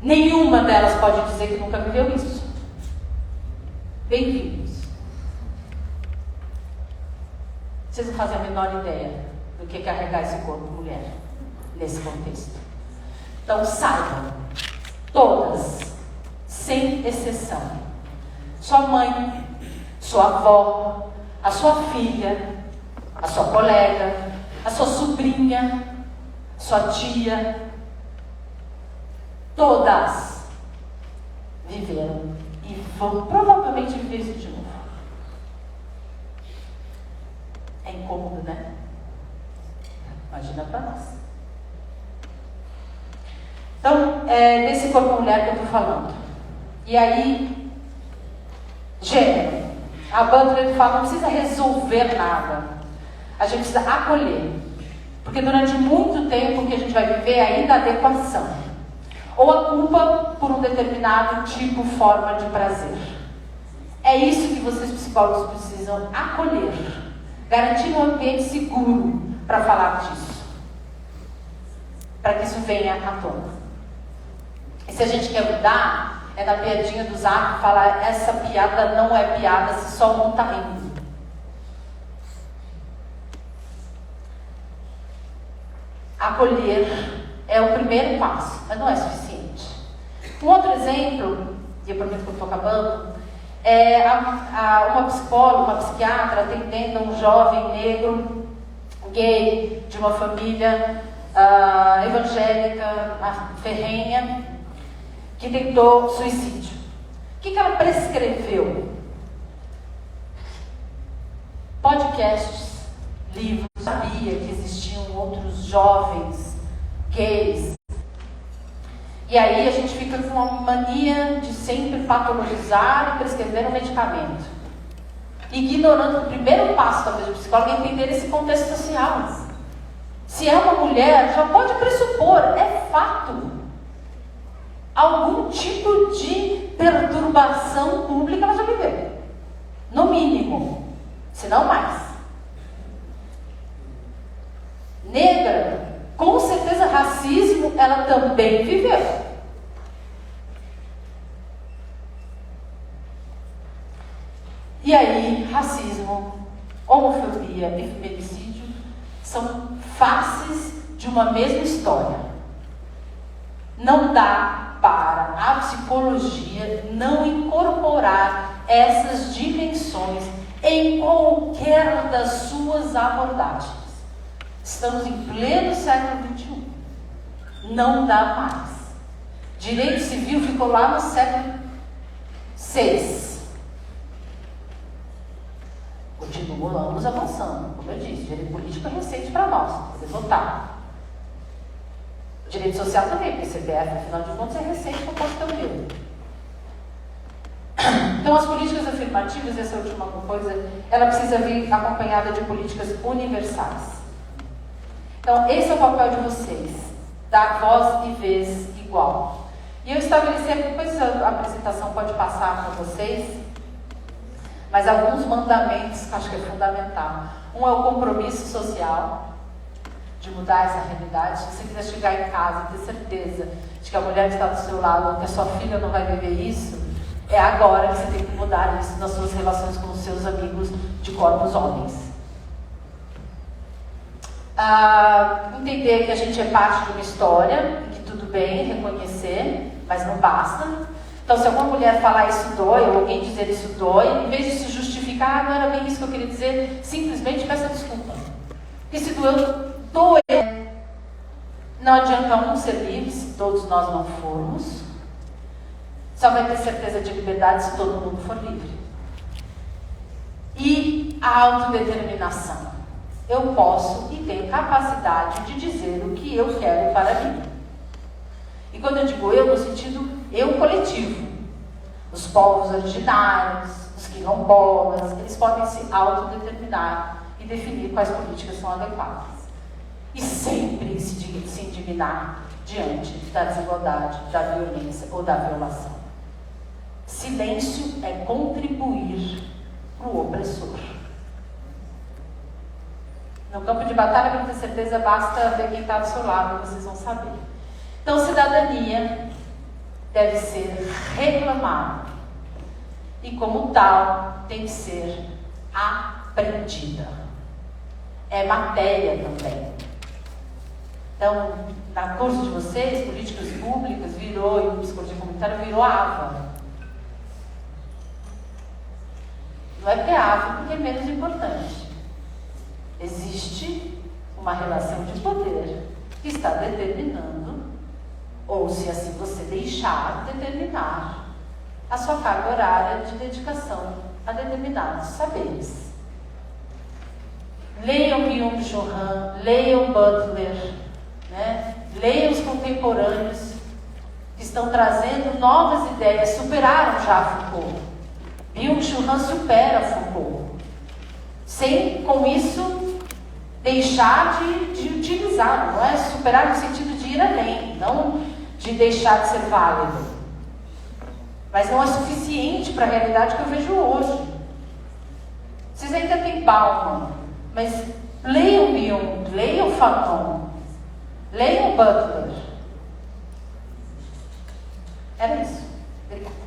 Nenhuma delas pode dizer que nunca viveu isso. Bem-vindos. Vocês não fazem a menor ideia do que é carregar esse corpo mulher nesse contexto. Então saibam, todas, sem exceção, sua mãe, sua avó, a sua filha, a sua colega, a sua sobrinha, sua tia, todas viveram e vão provavelmente viver isso de novo. É incômodo, né? Imagina para nós. Então, é desse corpo mulher que eu estou falando. E aí, gênero. A Butler fala, não precisa resolver nada. A gente precisa acolher. Porque durante muito tempo o que a gente vai viver é a inadequação. Ou a culpa por um determinado tipo, forma de prazer. É isso que vocês psicólogos precisam acolher. Garantir um ambiente seguro para falar disso. Para que isso venha à tona. E se a gente quer mudar, é na piadinha do Zap falar, essa piada não é piada se só um está rindo. Acolher é o primeiro passo, mas não é suficiente. Um outro exemplo, e eu prometo que eu estou acabando, é uma psicóloga, uma psiquiatra atendendo um jovem negro, gay, de uma família evangélica, ferrenha, que tentou suicídio. O que ela prescreveu? Podcasts, livros, sabia que existiam outros jovens gays. E aí a gente fica com uma mania de sempre patologizar e prescrever um medicamento, ignorando o primeiro passo talvez do psicólogo é entender esse contexto social. Se é uma mulher, já pode pressupor, é fato, algum tipo de perturbação pública ela já viveu, no mínimo, se não mais. negra, com certeza racismo ela também viveu. E aí, racismo, homofobia e feminicídio são faces de uma mesma história. Não dá para a psicologia não incorporar essas dimensões em qualquer das suas abordagens. Estamos em pleno século XXI. Não dá mais. Direito civil ficou lá no século VI. Continuamos avançando, como eu disse, direito político é recente para nós, poder votar. Direito social também, porque CPF, afinal de contas, é recente para o posto também. Então, as políticas afirmativas, essa última coisa, ela precisa vir acompanhada de políticas universais. Então, esse é o papel de vocês, dar voz e vez igual. E eu estabeleci, depois a apresentação pode passar para vocês, mas alguns mandamentos que acho que é fundamental. Um é o compromisso social, de mudar essa realidade. Se você quiser chegar em casa e ter certeza de que a mulher que está do seu lado, ou que a sua filha não vai viver isso, é agora que você tem que mudar isso nas suas relações com os seus amigos de corpos homens. Entender que a gente é parte de uma história, que tudo bem reconhecer, mas não basta. Então, se alguma mulher falar isso dói, ou alguém dizer isso dói, em vez de se justificar, não era bem isso que eu queria dizer, simplesmente peça desculpa. Porque se doer, não adianta um ser livre se todos nós não formos. Só vai ter certeza de liberdade se todo mundo for livre. E a autodeterminação. Eu posso e tenho capacidade de dizer o que eu quero para mim. E quando eu digo eu, no sentido eu coletivo. Os povos originários, os quilombolas, eles podem se autodeterminar e definir quais políticas são adequadas. E sempre se indignar diante da desigualdade, da violência ou da violação. Silêncio é contribuir para o opressor. No campo de batalha, para ter certeza, basta ver quem está do seu lado, vocês vão saber. Então, cidadania deve ser reclamada. E, como tal, tem que ser aprendida. É matéria também. Então, na curso de vocês, políticas públicas virou, e psicologia comunitária virou AVA. Não é porque é AVA, porque é menos importante. Existe uma relação de poder que está determinando, ou se assim você deixar, determinar a sua carga horária de dedicação a determinados saberes. Leiam Byung-Chul Han, leiam Butler, né? Leiam os contemporâneos que estão trazendo novas ideias, superaram já Foucault. Byung-Chul Han supera Foucault, sem com isso deixar de utilizar, não é superar no sentido de ir além, não de deixar de ser válido. Mas não é suficiente para a realidade que eu vejo hoje. Vocês ainda têm Bauman, mas leiam Byung, leiam Fanon, leiam Butler. Era isso. Obrigada.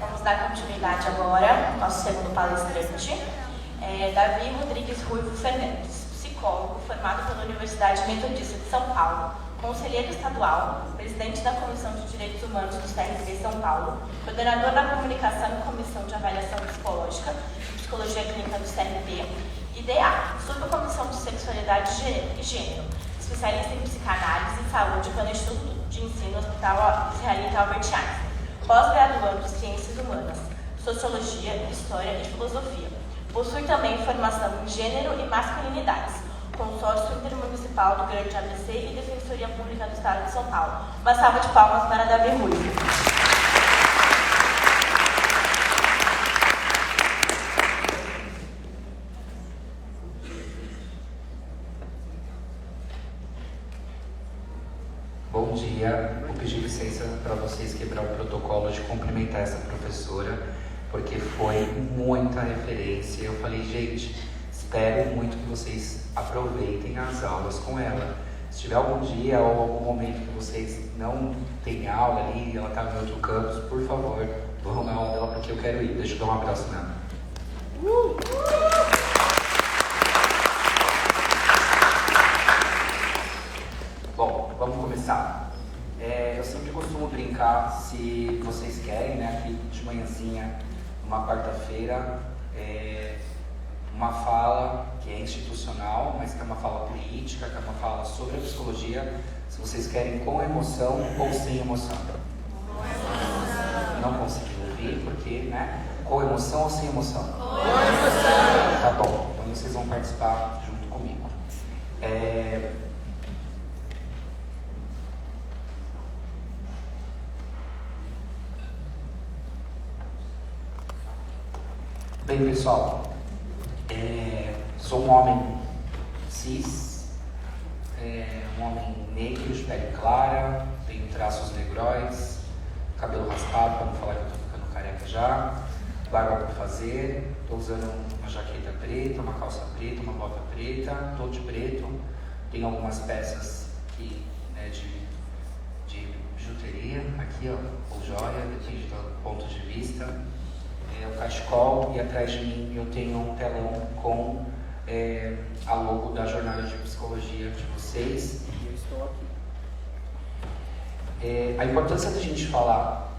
Vamos dar continuidade agora ao nosso segundo palestrante, Davi Rodrigues Ruivo Fernandes, psicólogo formado pela Universidade Metodista de São Paulo, conselheiro estadual, presidente da Comissão de Direitos Humanos do CRB São Paulo, coordenador da comunicação e comissão de avaliação psicológica e psicologia clínica do CRB, e DA, subcomissão de sexualidade e gênero, especialista em psicanálise e saúde pelo Instituto de Ensino Hospital Israelita Albert Einstein, pós-graduando em ciências humanas, sociologia, história e filosofia. Possui também formação em gênero e masculinidades, Consórcio Intermunicipal do Grande ABC e Defensoria Pública do Estado de São Paulo. Uma salva de palmas para Davi Ruivo. Bom dia, vou pedir licença para vocês quebrar o protocolo de cumprimentar essa professora, porque foi muita referência. Eu falei, gente, espero muito que vocês aproveitem as aulas com ela. Se tiver algum dia ou algum momento que vocês não têm aula ali, ela está em outro campus, por favor, vou arrumar a aula dela porque eu quero ir. Deixa eu dar um abraço nela. Bom, vamos começar. Eu sempre costumo brincar, se vocês querem, né, aqui de manhãzinha, uma quarta-feira, uma fala que é institucional, mas que é uma fala política, que é uma fala sobre a psicologia, se vocês querem com emoção ou sem emoção. Não consegui ouvir, porque, né, com emoção ou sem emoção? Com emoção! Tá bom, então vocês vão participar junto comigo. Bem, pessoal, sou um homem cis, um homem negro, de pele clara, tenho traços negroides, cabelo raspado, para não falar que eu estou ficando careca já, barba para fazer, estou usando uma jaqueta preta, uma calça preta, uma bota preta, todo de preto, tenho algumas peças aqui, né, de bijuteria, aqui, ó, ou joia, depende do ponto de vista. O cachecol, e atrás de mim eu tenho um telão com a logo da jornada de psicologia de vocês. E eu estou aqui. A importância da gente falar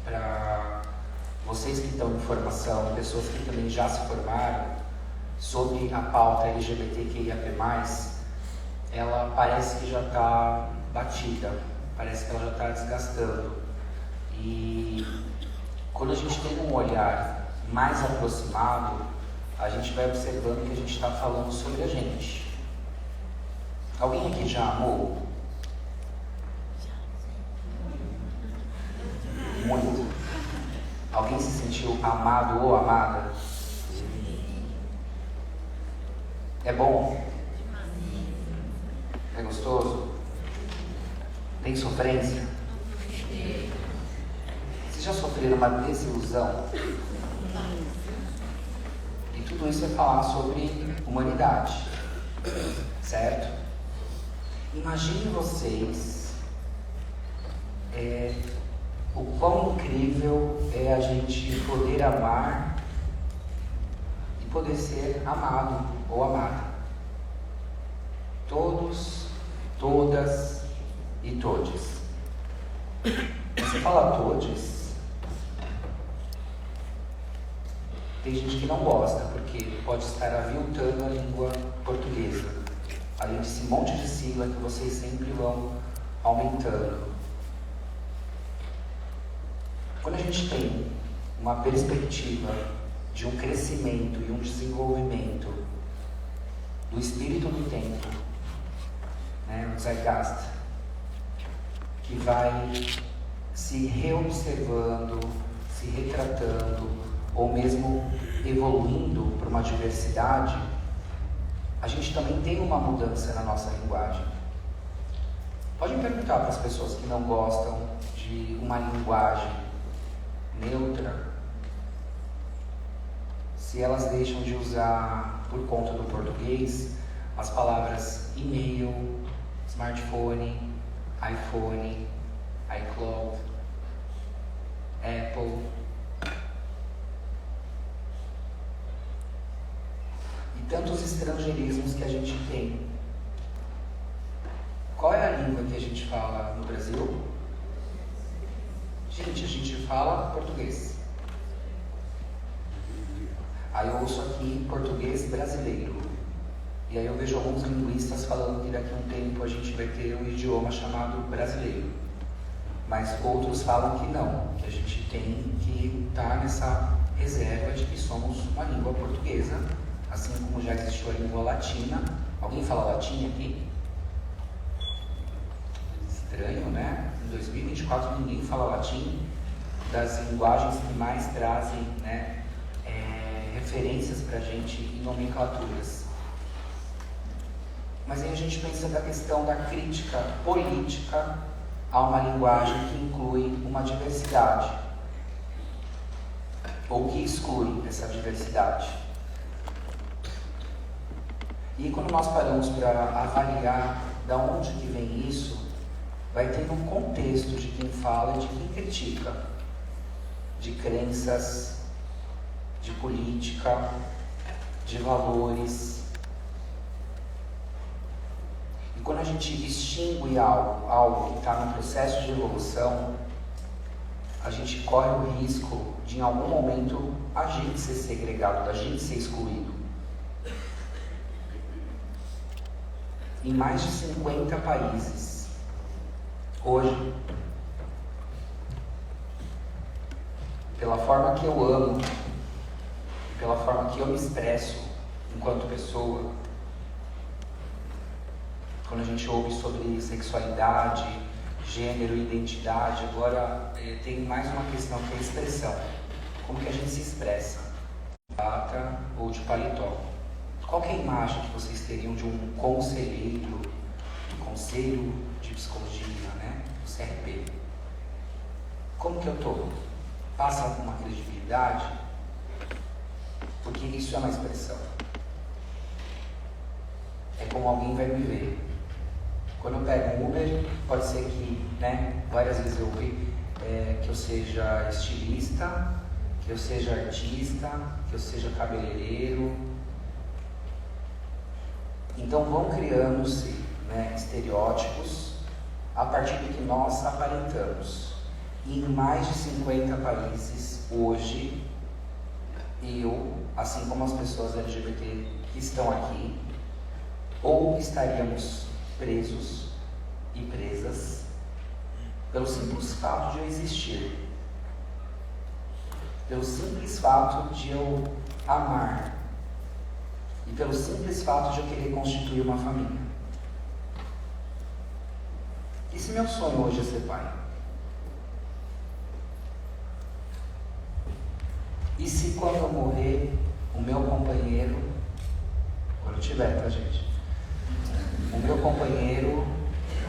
para vocês que estão em formação, pessoas que também já se formaram, sobre a pauta LGBTQIAP+, ela parece que já está batida, parece que ela já está desgastando. E quando a gente tem um olhar mais aproximado, a gente vai observando que a gente está falando sobre a gente. Alguém aqui já amou? Muito. Alguém se sentiu amado ou amada? É bom? É gostoso? Tem sofrência? Vocês já sofreram uma desilusão? E tudo isso é falar sobre humanidade, certo? Imagine vocês o quão incrível é a gente poder amar e poder ser amado ou amada. Todos, todas e todes. Você fala todes, tem gente que não gosta, porque pode estar aviltando a língua portuguesa, além desse monte de sigla que vocês sempre vão aumentando. Quando a gente tem uma perspectiva de um crescimento e um desenvolvimento do espírito do tempo, né, o Zeitgeist, que vai se reobservando, se retratando, ou mesmo evoluindo para uma diversidade, a gente também tem uma mudança na nossa linguagem. Podem perguntar para as pessoas que não gostam de uma linguagem neutra, se elas deixam de usar, por conta do português, as palavras e-mail, smartphone, iPhone, iCloud, Apple. E tantos estrangeirismos que a gente tem. Qual é a língua que a gente fala no Brasil? Gente, a gente fala português. Aí eu ouço aqui português brasileiro. E aí eu vejo alguns linguistas falando que daqui a um tempo a gente vai ter um idioma chamado brasileiro. Mas outros falam que não, que a gente tem que estar nessa reserva de que somos uma língua portuguesa, assim como já existiu a língua latina. Alguém fala latim aqui? Estranho, né? Em 2024 ninguém fala latim, das linguagens que mais trazem, né, referências para a gente em nomenclaturas. Mas aí a gente pensa da questão da crítica política a uma linguagem que inclui uma diversidade, ou que exclui essa diversidade. E quando nós paramos para avaliar de onde que vem isso, vai ter um contexto de quem fala e de quem critica, de crenças, de política, de valores. E quando a gente extingue algo que está no processo de evolução, a gente corre o risco de, em algum momento, a gente ser segregado, a gente ser excluído. Em mais de 50 países, hoje, pela forma que eu amo, pela forma que eu me expresso enquanto pessoa, quando a gente ouve sobre sexualidade, gênero, identidade, agora tem mais uma questão que é a expressão. Como que a gente se expressa? Bata ou de paletó. Qual que é a imagem que vocês teriam de um conselheiro, do Conselho de Psicologia, né? Do CRP? Como que eu estou? Passa alguma credibilidade? Porque isso é uma expressão. É como alguém vai me ver. Quando eu pego um Uber, pode ser que, né, várias vezes eu ouvi que eu seja estilista, que eu seja artista, que eu seja cabeleireiro. Então vão criando-se, né, estereótipos a partir do que nós aparentamos. E em mais de 50 países, hoje, eu, assim como as pessoas LGBT que estão aqui, ou estaríamos presos e presas pelo simples fato de eu existir, pelo simples fato de eu amar e pelo simples fato de eu querer constituir uma família. E se meu sonho hoje é ser pai? E se quando eu morrer, o meu companheiro, quando eu tiver, tá, gente? O meu companheiro,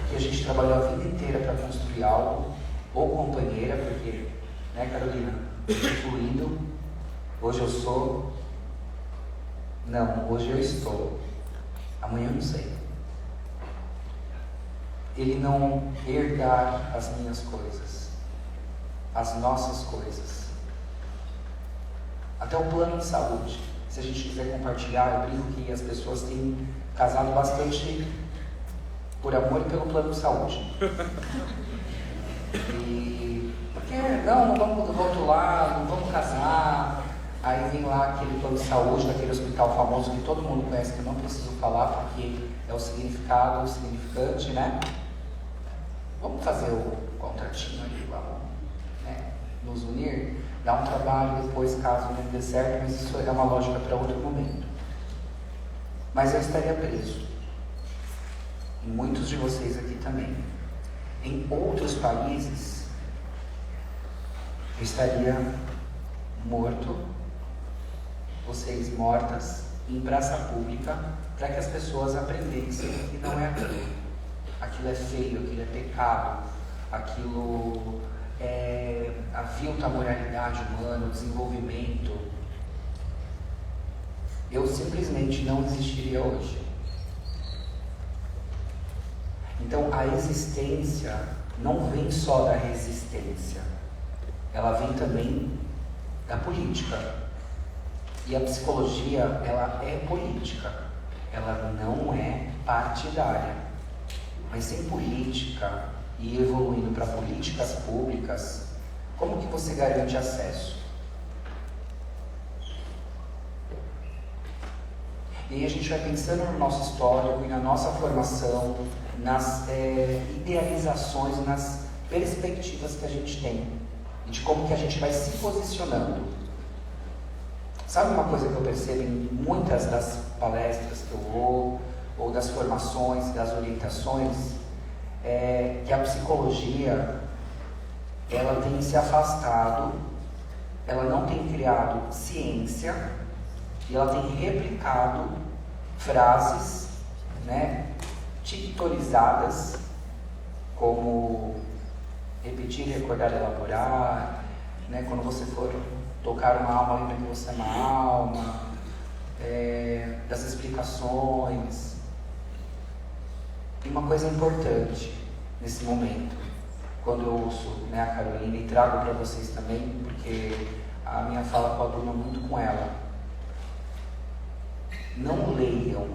que a gente trabalhou a vida inteira para construir algo, ou companheira, porque, né, Carolina, fluido, hoje eu sou, não, hoje eu estou, amanhã eu não sei. Ele não herdar as minhas coisas, as nossas coisas. Até o plano de saúde. Se a gente quiser compartilhar, eu brinco que as pessoas têm casado bastante por amor e pelo plano de saúde. E porque não vamos rotular, não vamos casar. Aí vem lá aquele plano de saúde daquele hospital famoso que todo mundo conhece, que eu não preciso falar porque é o significado, o significante, né? Vamos fazer o contratinho ali, vamos, né, nos unir, dar um trabalho depois, caso não dê certo, mas isso é uma lógica para outro momento. Mas eu estaria preso. E muitos de vocês aqui também. Em outros países, eu estaria morto, vocês mortas, em praça pública, para que as pessoas aprendessem que não é aquilo. Aquilo é feio, aquilo é pecado, aquilo é a vilta moralidade humana, o desenvolvimento. Eu simplesmente não existiria hoje. Então a existência não vem só da resistência, ela vem também da política. E a psicologia, ela é política, ela não é partidária. Mas sem política e evoluindo para políticas públicas, como que você garante acesso? E aí a gente vai pensando no nosso histórico e na nossa formação, nas idealizações, nas perspectivas que a gente tem e de como que a gente vai se posicionando. Sabe uma coisa que eu percebo em muitas das palestras que eu vou, ou das formações, das orientações, é que a psicologia, ela tem se afastado, ela não tem criado ciência, e ela tem replicado frases, né, tiktorizadas, como refletir, recordar, elaborar, né? Quando você for tocar uma alma, lembra que você é uma alma, das explicações. E uma coisa importante nesse momento, quando eu ouço, né, a Carolina, e trago para vocês também, porque a minha fala coaduna muito com ela. Não leiam,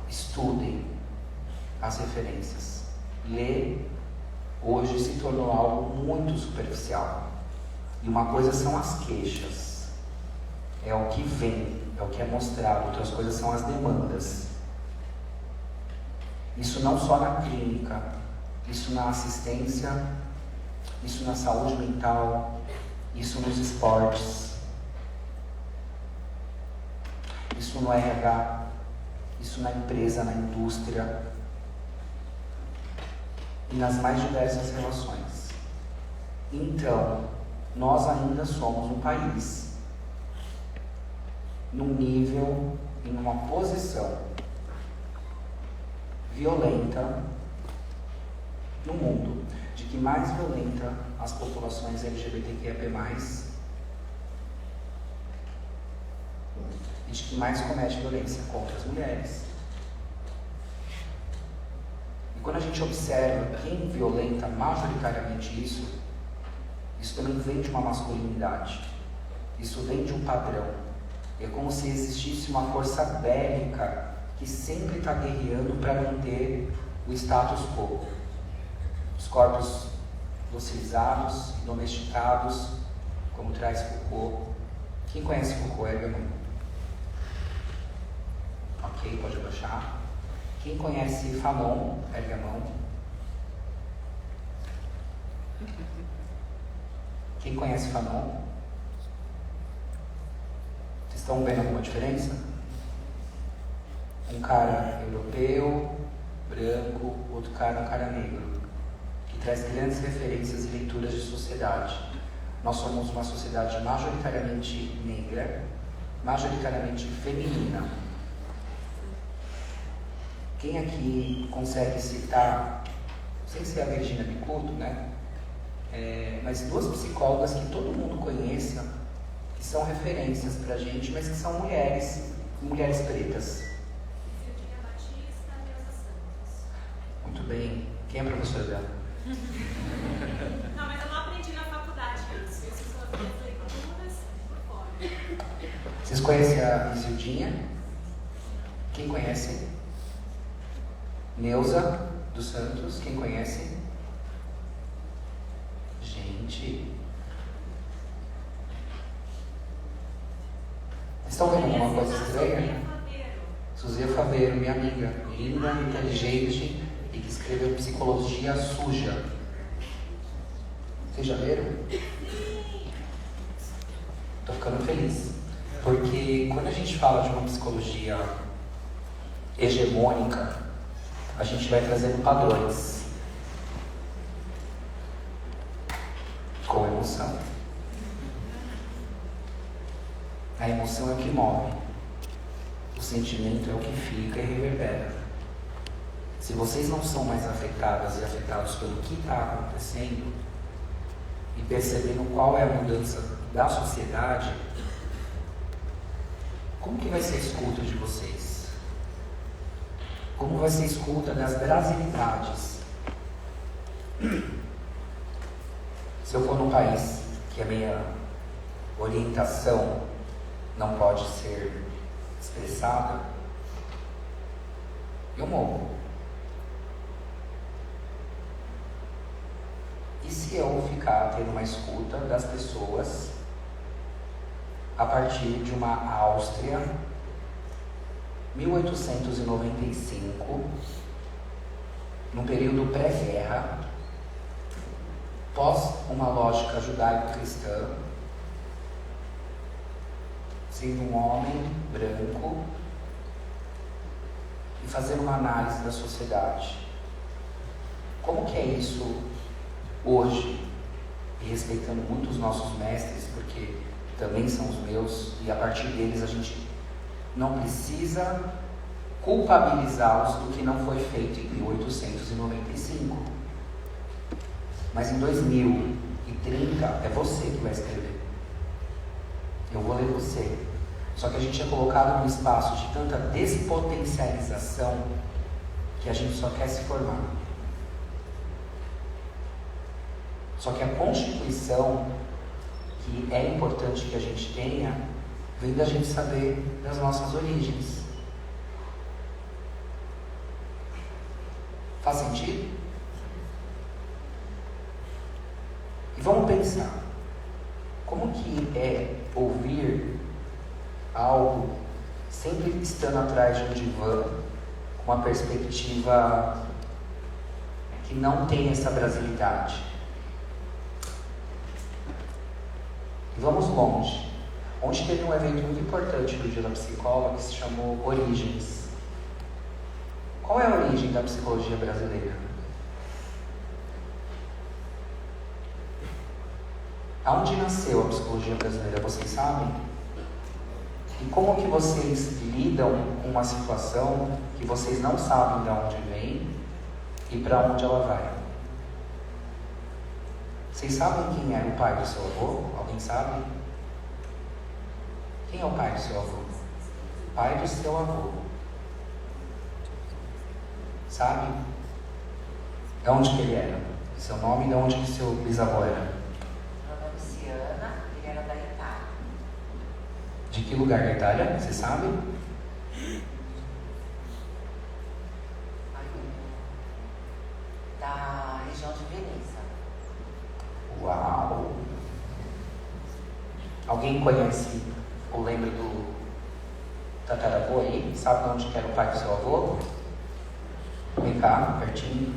estudem as referências. Ler hoje se tornou algo muito superficial. E uma coisa são as queixas, é o que vem, é o que é mostrado. Outras coisas são as demandas. Isso não só na clínica, isso na assistência, isso na saúde mental, isso nos esportes, isso no RH, isso na empresa, na indústria e nas mais diversas relações. Então, nós ainda somos um país num nível e numa posição violenta no mundo, de que mais violenta as populações LGBTQIA+, e de que mais comete violência contra as mulheres. E quando a gente observa quem violenta majoritariamente isso também vem de uma masculinidade, isso vem de um padrão. É como se existisse uma força bélica que sempre está guerreando para manter o status quo. Os corpos docilizados, domesticados, como traz Foucault. Quem conhece Foucault, ergue a mão. Ok, pode abaixar. Quem conhece Fanon, ergue a mão. Quem conhece Fanon? Vocês estão vendo alguma diferença? Um cara europeu, branco, outro cara um cara negro, que traz grandes referências e leituras de sociedade. Nós somos uma sociedade majoritariamente negra, majoritariamente feminina. Quem aqui consegue citar, sem ser a Virginia Bicudo, né? Mas duas psicólogas que todo mundo conheça, que são referências pra gente, mas que são mulheres pretas. Muito bem. Quem é a professora dela? Não, mas eu não aprendi na faculdade isso. Isso são as minhas leituras por fora. Vocês conhecem a Isildinha? Quem conhece? Neuza dos Santos, quem conhece? Gente. Vocês estão vendo alguma coisa estranha? Suzia Faveiro, minha amiga, linda, inteligente e que escreveu Psicologia Suja. Vocês já viram? Estou ficando feliz. Porque quando a gente fala de uma psicologia hegemônica, a gente vai trazendo padrões com emoção. A emoção é o que move, o sentimento é o que fica e reverbera. Se vocês não são mais afetadas e afetados pelo que está acontecendo e percebendo qual é a mudança da sociedade, como que vai ser a escuta de vocês? Como vai ser a escuta das brasilidades? Se eu for num país que a minha orientação não pode ser expressada, eu morro. E se eu ficar tendo uma escuta das pessoas a partir de uma Áustria, 1895, num período pré-guerra, pós uma lógica judaico-cristã, sendo um homem branco e fazendo uma análise da sociedade. Como que é isso hoje? E respeitando muito os nossos mestres, porque também são os meus, e a partir deles a gente não precisa culpabilizá-los do que não foi feito em 1895. Mas em 2030 é você que vai escrever. Eu vou ler você. Só que a gente é colocado num espaço de tanta despotencialização que a gente só quer se formar. Só que a Constituição, que é importante que a gente tenha, vem da gente saber das nossas origens. Faz sentido? E vamos pensar, como que é ouvir algo sempre estando atrás de um divã, com uma perspectiva que não tem essa brasilidade? E vamos longe. Ontem teve um evento muito importante do Dia da Psicóloga que se chamou Origens. Qual é a origem da psicologia brasileira? Aonde nasceu a psicologia brasileira, vocês sabem? E como que vocês lidam com uma situação que vocês não sabem de onde vem e para onde ela vai? Vocês sabem quem é o pai do seu avô? Alguém sabe? Quem é o pai do seu avô? Pai do seu avô. Sabe? De onde que ele era? Seu nome e de onde que seu bisavô era? Meu nome é Luciana, ele era da Itália. De que lugar da Itália? Você sabe? Da região de Veneza. Uau! Alguém conhece ou lembra do tataravô aí? Sabe de onde que era o pai do seu avô? Vem cá, pertinho.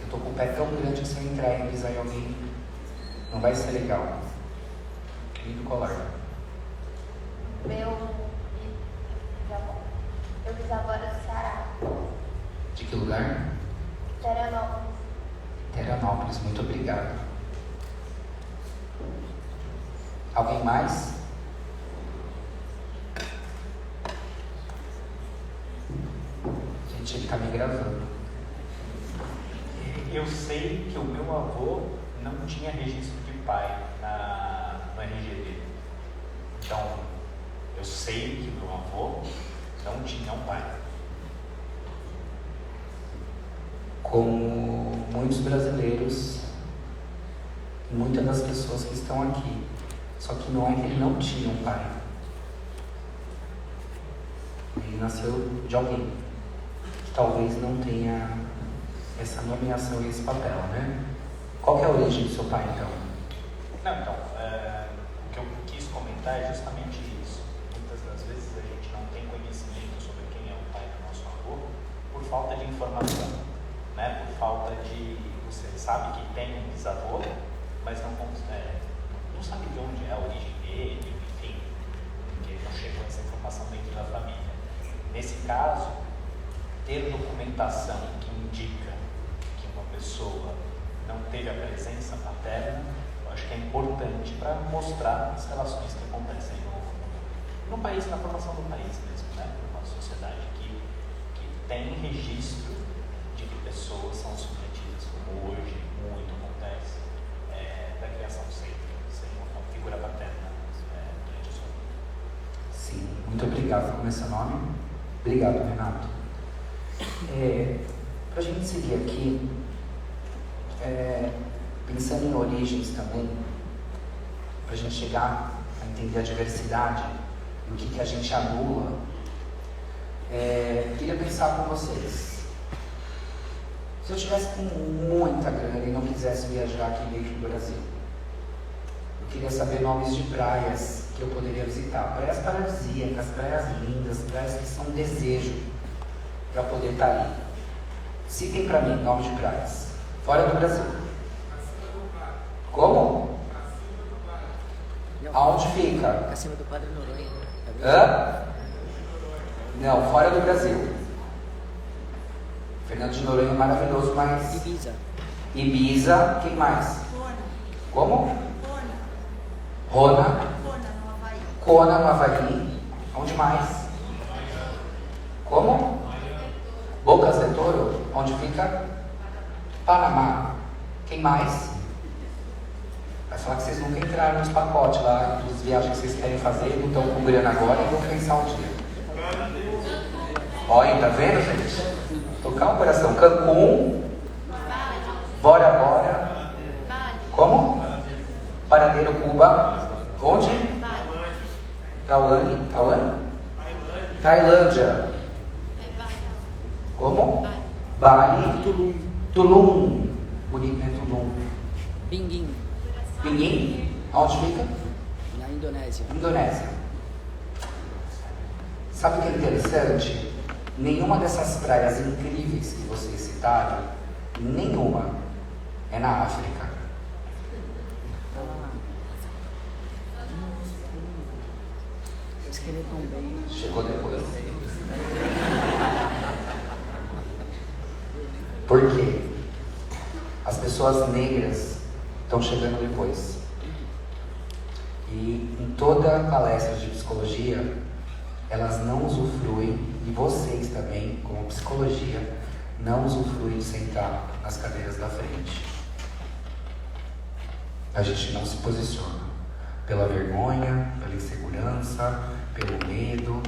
Eu tô com o pé tão grande que se eu entrar e pisar em alguém, não vai ser legal. Lindo colar. Meu bisavô era do Ceará, De que lugar? Teranópolis. Teranópolis, muito obrigado. Alguém mais? Gente, ele tá me gravando. Eu sei que o meu avô não tinha registro de pai no RG dele. Então, eu sei que meu avô não tinha um pai. Como muitos brasileiros, e muitas das pessoas que estão aqui. Só que não é que ele não tinha um pai. Ele nasceu de alguém que talvez não tenha essa nomeação e esse papel, né? Qual que é a origem do seu pai, então? Não, então, o que eu quis comentar é justamente isso. Muitas das vezes a gente não tem conhecimento sobre quem é o pai do nosso avô por falta de informação, né? Por falta de... Você sabe que tem um bisavô, mas não sabe de onde é a origem dele, enfim, porque não chegou essa informação dentro da família. Nesse caso, ter documentação que indica que uma pessoa não teve a presença paterna, eu acho que é importante para mostrar as relações que acontecem no país, na formação do país mesmo, né? Uma sociedade que tem registro de que pessoas são submetidas, como hoje muito acontece, da criação sem uma figura paterna durante a sua vida. Sim, muito obrigado. Como é seu nome? Obrigado, Renato. Para a gente seguir aqui, pensando em origens também, para a gente chegar a entender a diversidade e o que a gente anula, queria pensar com vocês. Se eu tivesse com muita grana e não quisesse viajar aqui dentro do Brasil, eu queria saber nomes de praias que eu poderia visitar. Praias paradisíacas, praias lindas, praias que são um desejo para poder estar ali. Citem para mim nomes de praias. Fora do Brasil. Como? Aonde fica? Acima do Padre Noronha. Hã? Não, fora do Brasil. Fernando de Noronha é maravilhoso, mas... Ibiza. Ibiza, quem mais? Kona. Como? Kona. Rona. Kona, no Havaí. Kona, no Havaí. Onde mais? Como? Bocas de Toro. Onde fica? Panamá. Quem mais? Vai falar que vocês nunca entraram nos pacotes lá, dos viagens que vocês querem fazer, não estão com grana agora e vão pensar um dia. Olha, tá vendo, gente? Tocar o coração. Cancún. Bora, bora. Como? Paradeiro, Cuba. Onde? Tailândia. Como? Bali. Tulum. Bonito, né? Tulum. Binguim, Pinhim? Onde fica? na Indonésia. Indonésia. Sabe o que é interessante? Nenhuma dessas praias incríveis que vocês citaram, nenhuma é na África. Eles queriam tão bem. Chegou depois. Por quê? As pessoas negras estão chegando depois. E em toda palestra de psicologia, elas não usufruem, e vocês também, como psicologia, não usufruem de sentar nas cadeiras da frente. A gente não se posiciona pela vergonha, pela insegurança, pelo medo.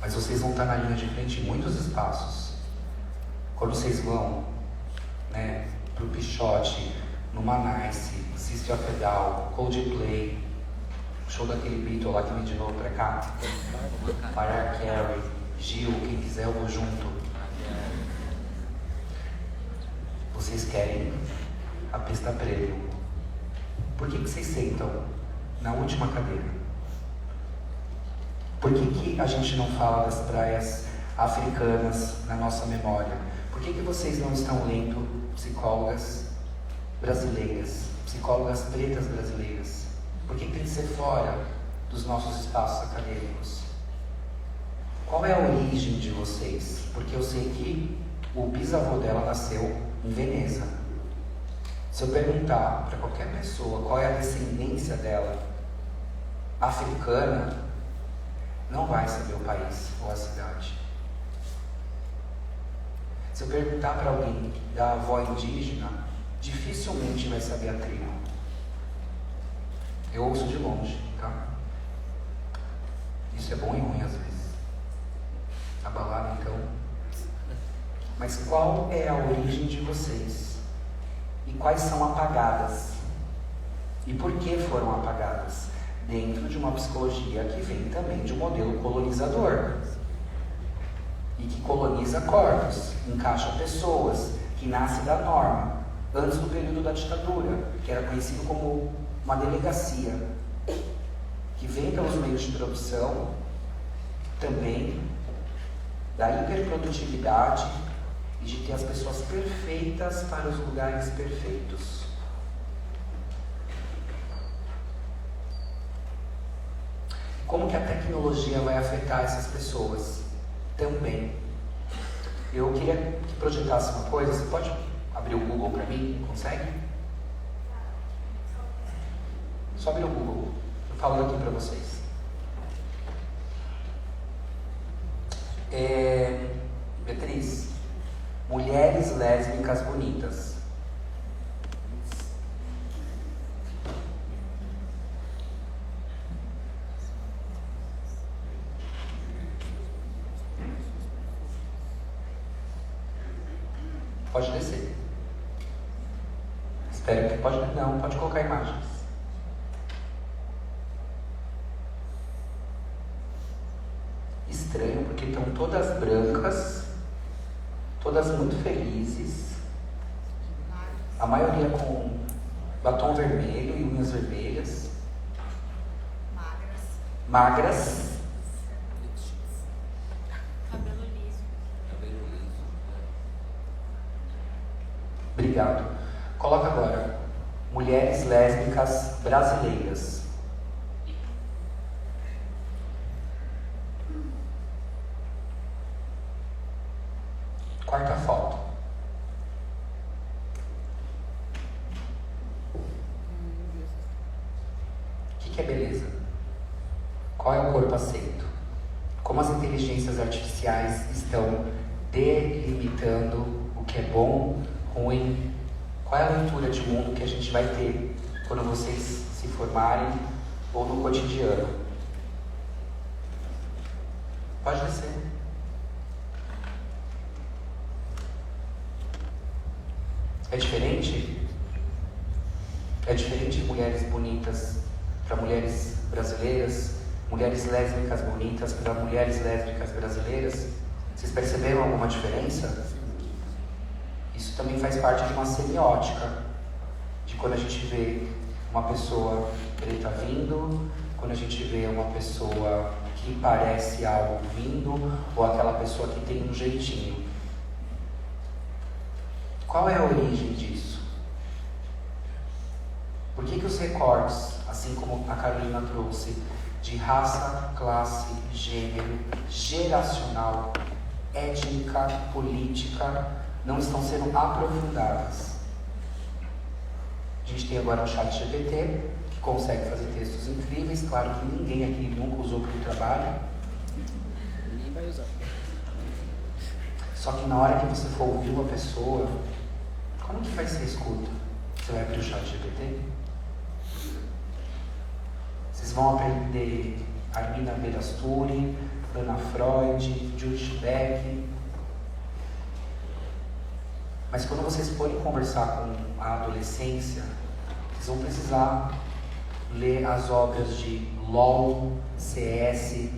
Mas vocês vão estar na linha de frente em muitos espaços. Quando vocês vão, né, pro Pichote, no Manice, System of a Down, Coldplay, show daquele Beatle lá que vem de novo pra cá, Mariah Carey, Gil, quem quiser eu vou junto. Vocês querem a pista premium. Por que vocês sentam na última cadeira? Por que a gente não fala das praias africanas na nossa memória? Por que vocês não estão lendo psicólogas brasileiras, psicólogas pretas brasileiras? Por que tem que ser fora dos nossos espaços acadêmicos? Qual é a origem de vocês? Porque eu sei que o bisavô dela nasceu em Veneza. Se eu perguntar para qualquer pessoa qual é a descendência dela africana, não vai saber o país ou a cidade. Se eu perguntar para alguém da avó indígena, dificilmente vai saber a tribo. Eu ouço de longe, tá? Isso é bom e ruim às vezes. Abalado, então. Mas qual é a origem de vocês? E quais são apagadas? E por que foram apagadas? Dentro de uma psicologia que vem também de um modelo colonizador. E que coloniza corpos, encaixa pessoas, que nasce da norma. Antes do período da ditadura, que era conhecido como uma delegacia, que vem pelos meios de produção também da hiperprodutividade e de ter as pessoas perfeitas para os lugares perfeitos. Como que a tecnologia vai afetar essas pessoas? Também. Eu queria que projetasse uma coisa. Você pode abrir o Google para mim? Consegue? Só abrir o Google. Eu falo aqui para vocês. Beatriz, mulheres lésbicas bonitas. Pode descer. Espero que pode. Não, pode colocar imagens. Estranho, porque estão todas brancas, todas muito felizes, a maioria com batom vermelho e unhas vermelhas, magras, Cabelo liso. Obrigado. Coloca agora mulheres lésbicas brasileiras. Quarta foto. O que é beleza? Qual é o corpo aceito? Como as inteligências artificiais estão delimitando o que é bom, ruim? Qual é a leitura de mundo que a gente vai ter quando vocês se formarem ou no cotidiano? Pode descer. É diferente? É diferente de mulheres bonitas para mulheres brasileiras, mulheres lésbicas bonitas para mulheres lésbicas brasileiras? Vocês perceberam alguma diferença? Isso também faz parte de uma semiótica, de quando a gente vê uma pessoa preta vindo, quando a gente vê uma pessoa que parece algo vindo, ou aquela pessoa que tem um jeitinho. Qual é a origem disso? Por que os recortes, assim como a Carolina trouxe, de raça, classe, gênero, geracional, étnica, política, não estão sendo aprofundadas? A gente tem agora o ChatGPT, que consegue fazer textos incríveis. Claro que ninguém aqui nunca usou para o trabalho. Ninguém vai usar. Só que na hora que você for ouvir uma pessoa, como que vai ser a escuta? Você vai abrir o ChatGPT? Vocês vão aprender Armina Berasturi, Ana Freud, Judith Beck. Mas quando vocês forem conversar com a adolescência, vocês vão precisar ler as obras de LOL, CS.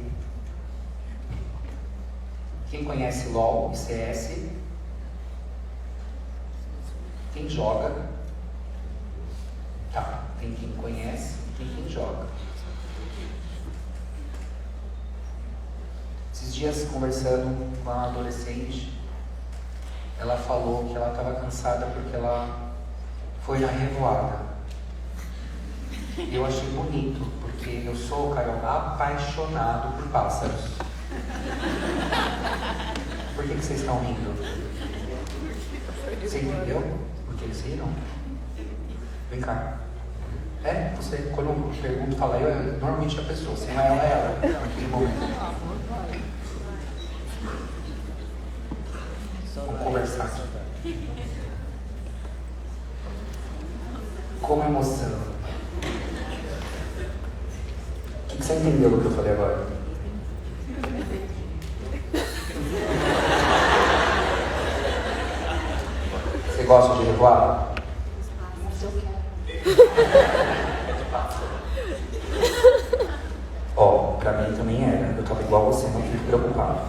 Quem conhece LOL e CS? Quem joga? Tá, tem quem conhece e tem quem joga. Esses dias, conversando com uma adolescente, ela falou que ela estava cansada porque ela foi na revoada. E eu achei bonito, porque eu sou, Carol, apaixonado por pássaros. Por que vocês estão rindo? Você entendeu por que eles riram? Vem cá. Você, quando eu pergunto, fala eu, normalmente é a pessoa, se não é ela, é ela, naquele momento. Vamos conversar aqui. Como emoção. O que você entendeu do que eu falei agora? Você gosta de revoada? Pra mim também era. Eu tava igual você, não fique preocupado.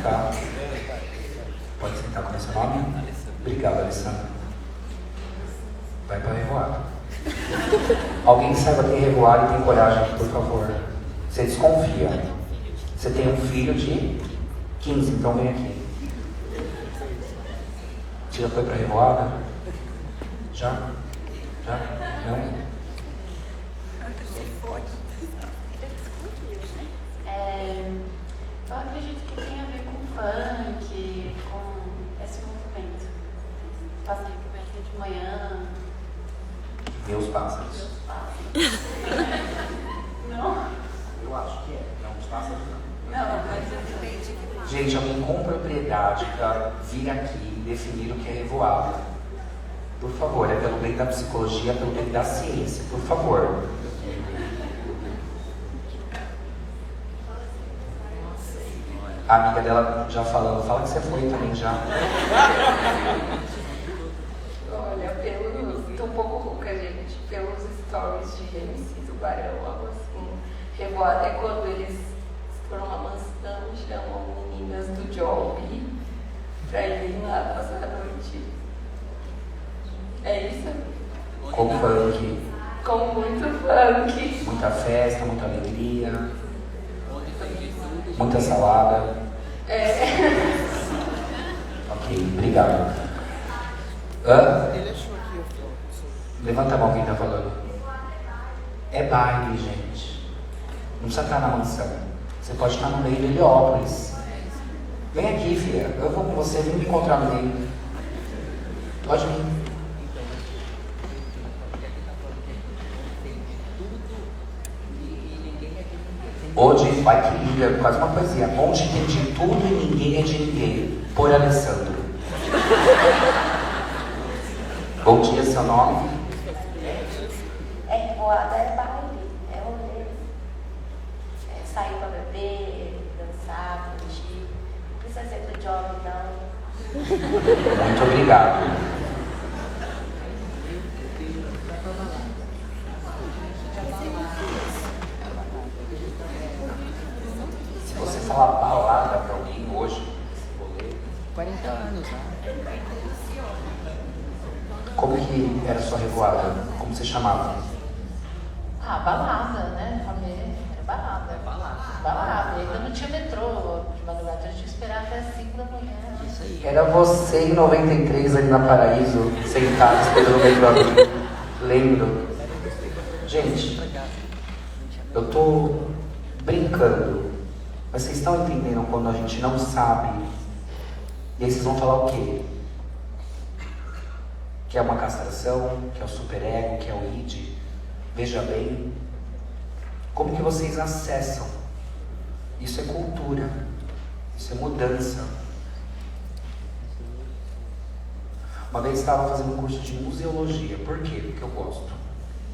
Tá? Pode sentar com o seu nome? Obrigado, Alessandra. Vai pra revoada. Alguém que saiba que é revoada e tem coragem, por favor. Você desconfia. Você tem um filho de 15, então vem aqui. Você já foi pra revoada? Já? Já? Não? Eu acredito que tem a ver com funk, com esse movimento. Passeio que vai ser de manhã. Meus pássaros. Meus pássaros. Não? Eu acho que é. Não, os pássaros não. Não, mas eu entendi. Gente, alguém com propriedade para vir aqui e definir o que é revoada. Por favor, é pelo bem da psicologia, pelo bem da ciência. Por favor. A amiga dela já falando, fala que você foi também já. Olha, tô um pouco rouca, gente, pelos stories de MC Tubarão, algo assim. Revoada é quando eles foram uma mansão e chamam meninas do job pra irem lá passar a noite. É isso? Com funk. Com muito funk. Muita festa, muita alegria. Muita salada. Ok, obrigado. Levanta a mão quem tá falando. É baile, gente. Não precisa estar na mansão. Você pode estar no meio de Heliópolis. Vem aqui, filha. Eu vou com você, vem me encontrar no meio. Pode vir. Onde vai que liga, quase uma poesia. Onde tem de tudo e ninguém é de ninguém. Por Alessandro. Bom dia, seu nome? Revoada é baile, é rolê. É sair pra beber, dançar, curtir. Não precisa ser do jovem, não. Muito obrigado. Se você falar balada pra alguém hoje, 40 anos, né? como que era a sua revoada? Como você chamava? Balada, né? Era balada. Balada. E ainda não tinha metrô de madrugada, a gente tinha que esperar até 5 da manhã. Isso aí. Era você em 93 ali na Paraíso, sentado esperando o metrô. Lembro. Gente, eu tô brincando, mas vocês estão entendendo quando a gente não sabe? E aí vocês vão falar o quê? Que é uma castração, que é o superego, que é o id. Veja bem, como que vocês acessam? Isso é cultura, isso é mudança. Uma vez estava fazendo um curso de museologia. Por quê? Porque eu gosto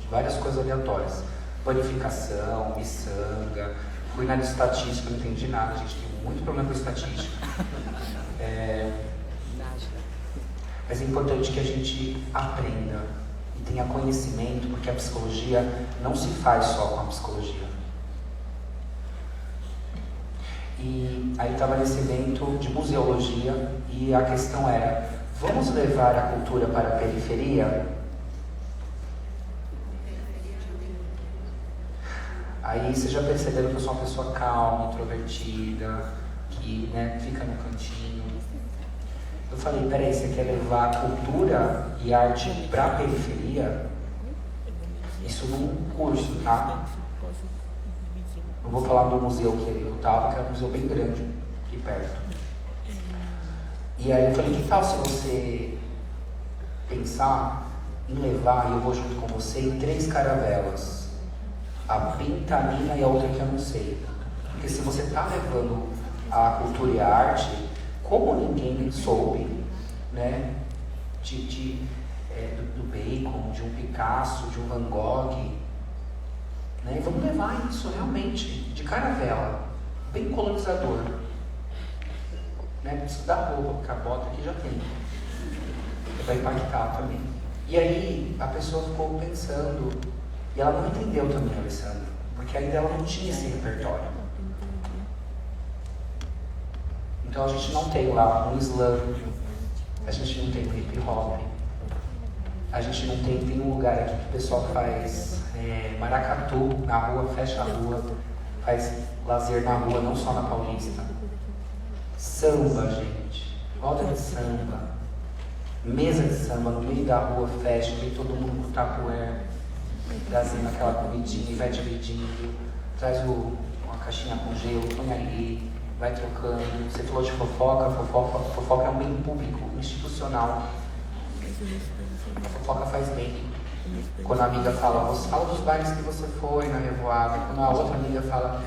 de várias coisas aleatórias. Panificação, miçanga. Fui na estatística, não entendi nada, gente. Tem muito problema com estatística. Mas é importante que a gente aprenda e tenha conhecimento, porque a psicologia não se faz só com a psicologia. E aí estava nesse evento de museologia e a questão era: vamos levar a cultura para a periferia? Aí vocês já perceberam que eu sou uma pessoa calma, introvertida, que fica no cantinho. Eu falei, peraí, você quer levar cultura e arte para a periferia? Isso num curso, tá? Não vou falar do museu que eu estava, que era um museu bem grande, aqui perto. E aí eu falei, que tal se você pensar em levar, e eu vou junto com você, em 3 caravelas. A Pinta, a Mina e a outra que eu não sei. Porque se você está levando a cultura e a arte, como ninguém soube, né, do Bacon, de um Picasso, de um Van Gogh, né, e vamos levar isso realmente de caravela, bem colonizador, né, preciso dar roupa, porque a bota aqui já tem, vai impactar também. E aí a pessoa ficou pensando, e ela não entendeu também, Alessandra, porque ainda ela não tinha esse repertório. Então a gente não tem lá um slam, a gente não tem um hip hop, a gente não tem um lugar aqui que o pessoal faz maracatu na rua, fecha a rua, faz lazer na rua, não só na Paulista. Samba, gente, roda de samba, mesa de samba no meio da rua, fecha, vem todo mundo com o tapué, trazendo aquela comidinha e vai dividindo, traz uma caixinha com gelo, põe ali, vai trocando. Você falou de fofoca é um bem público, institucional. A fofoca faz bem. Quando a amiga fala, você fala dos bailes que você foi na revoada. Quando a outra amiga fala,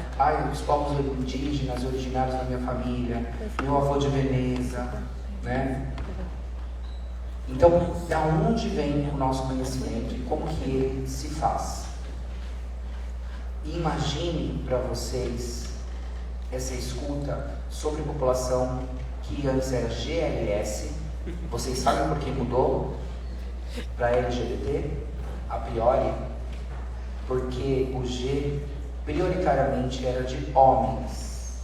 os povos indígenas, originários da minha família, meu avô de Veneza, né? Então, da onde vem o nosso conhecimento e como que ele se faz? Imagine para vocês essa escuta sobre a população que antes era GLS. Vocês sabem por que mudou para LGBT? A priori, porque o G prioritariamente era de homens.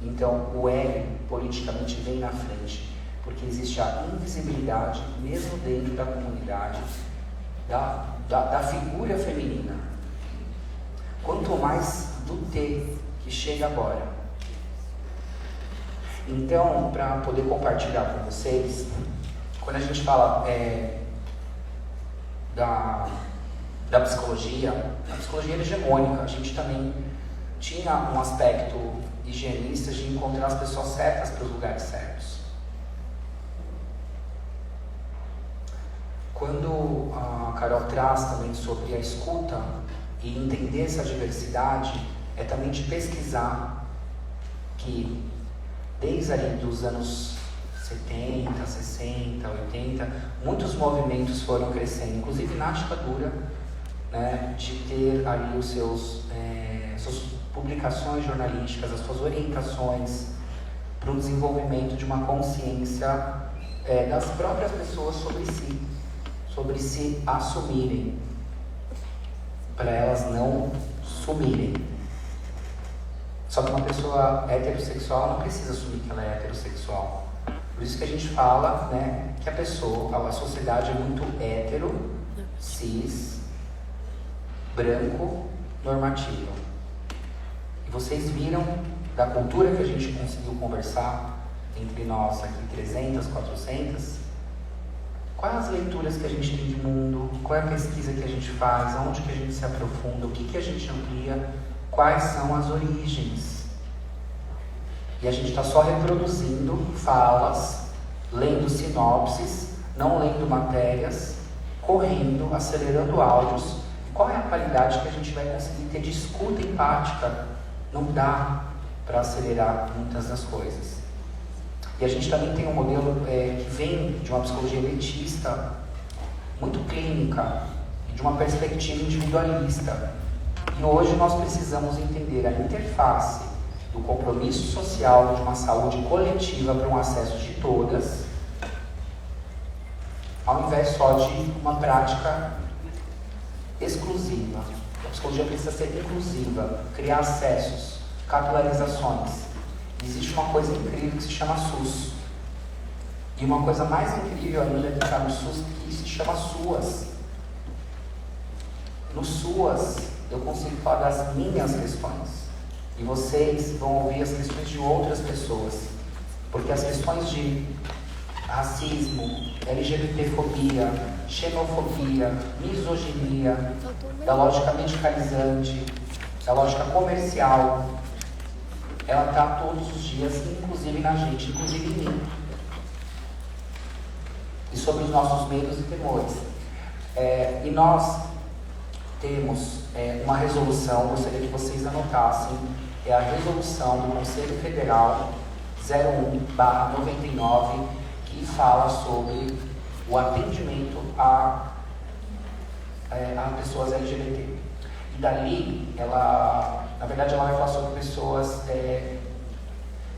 Então o L politicamente vem na frente, porque existe a invisibilidade mesmo dentro da comunidade da figura feminina. Quanto mais do T que chega agora. Então, para poder compartilhar com vocês, quando a gente fala da psicologia, a psicologia era hegemônica. A gente também tinha um aspecto higienista de encontrar as pessoas certas para os lugares certos. Quando a Carol traz também sobre a escuta e entender essa diversidade, é também de pesquisar que desde ali dos anos 70, 60, 80, muitos movimentos foram crescendo, inclusive na ditadura, né, de ter ali os suas publicações jornalísticas, as suas orientações para o desenvolvimento de uma consciência das próprias pessoas sobre se assumirem, para elas não sumirem. Só que uma pessoa heterossexual não precisa assumir que ela é heterossexual. Por isso que a gente fala, né, que a sociedade é muito hétero, cis, branco, normativa. E vocês viram da cultura que a gente conseguiu conversar entre nós aqui, 300, 400, quais as leituras que a gente tem de mundo, qual é a pesquisa que a gente faz, aonde que a gente se aprofunda, o que a gente amplia, quais são as origens. E a gente está só reproduzindo falas, lendo sinopses, não lendo matérias, correndo, acelerando áudios. Qual é a qualidade que a gente vai conseguir ter de escuta empática? Não dá para acelerar muitas das coisas. E a gente também tem um modelo que vem de uma psicologia elitista, muito clínica, de uma perspectiva individualista. E hoje nós precisamos entender a interface do compromisso social de uma saúde coletiva para um acesso de todas, ao invés só de uma prática exclusiva. A psicologia precisa ser inclusiva, criar acessos, capilarizações. Existe uma coisa incrível que se chama SUS. E uma coisa mais incrível ainda que está no SUS que se chama SUAS. No SUAS eu consigo falar das minhas questões. E vocês vão ouvir as questões de outras pessoas. Porque as questões de racismo, LGBTfobia, xenofobia, misoginia, da lógica medicalizante, da lógica comercial, ela está todos os dias, inclusive na gente, inclusive em mim. E sobre os nossos medos e temores. E nós temos uma resolução, gostaria que vocês anotassem, é a resolução do Conselho Federal 01/99, que fala sobre o atendimento a pessoas LGBT. E dali, na verdade, ela vai falar sobre pessoas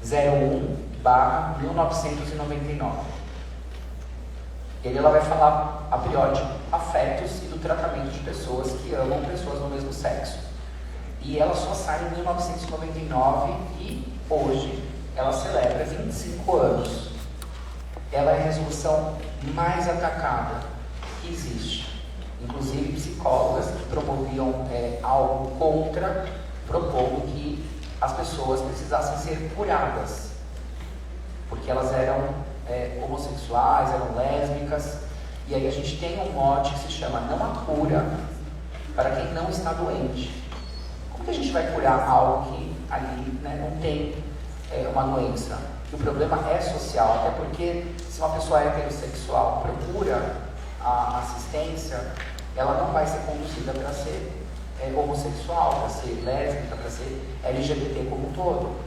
01/1999. E ali ela vai falar, a priori, de afetos e do tratamento de pessoas que amam pessoas do mesmo sexo. E ela só sai em 1999 e hoje ela celebra 25 anos. Ela é a resolução mais atacada que existe. Inclusive psicólogas que promoviam algo contra, propondo que as pessoas precisassem ser curadas, porque elas eram homossexuais, eram lésbicas. E aí a gente tem um mote que se chama não há cura para quem não está doente. Como que a gente vai curar algo que ali, né, não tem uma doença? E o problema é social, até porque se uma pessoa heterossexual procura a assistência, ela não vai ser conduzida para ser homossexual, para ser lésbica, para ser LGBT como um todo.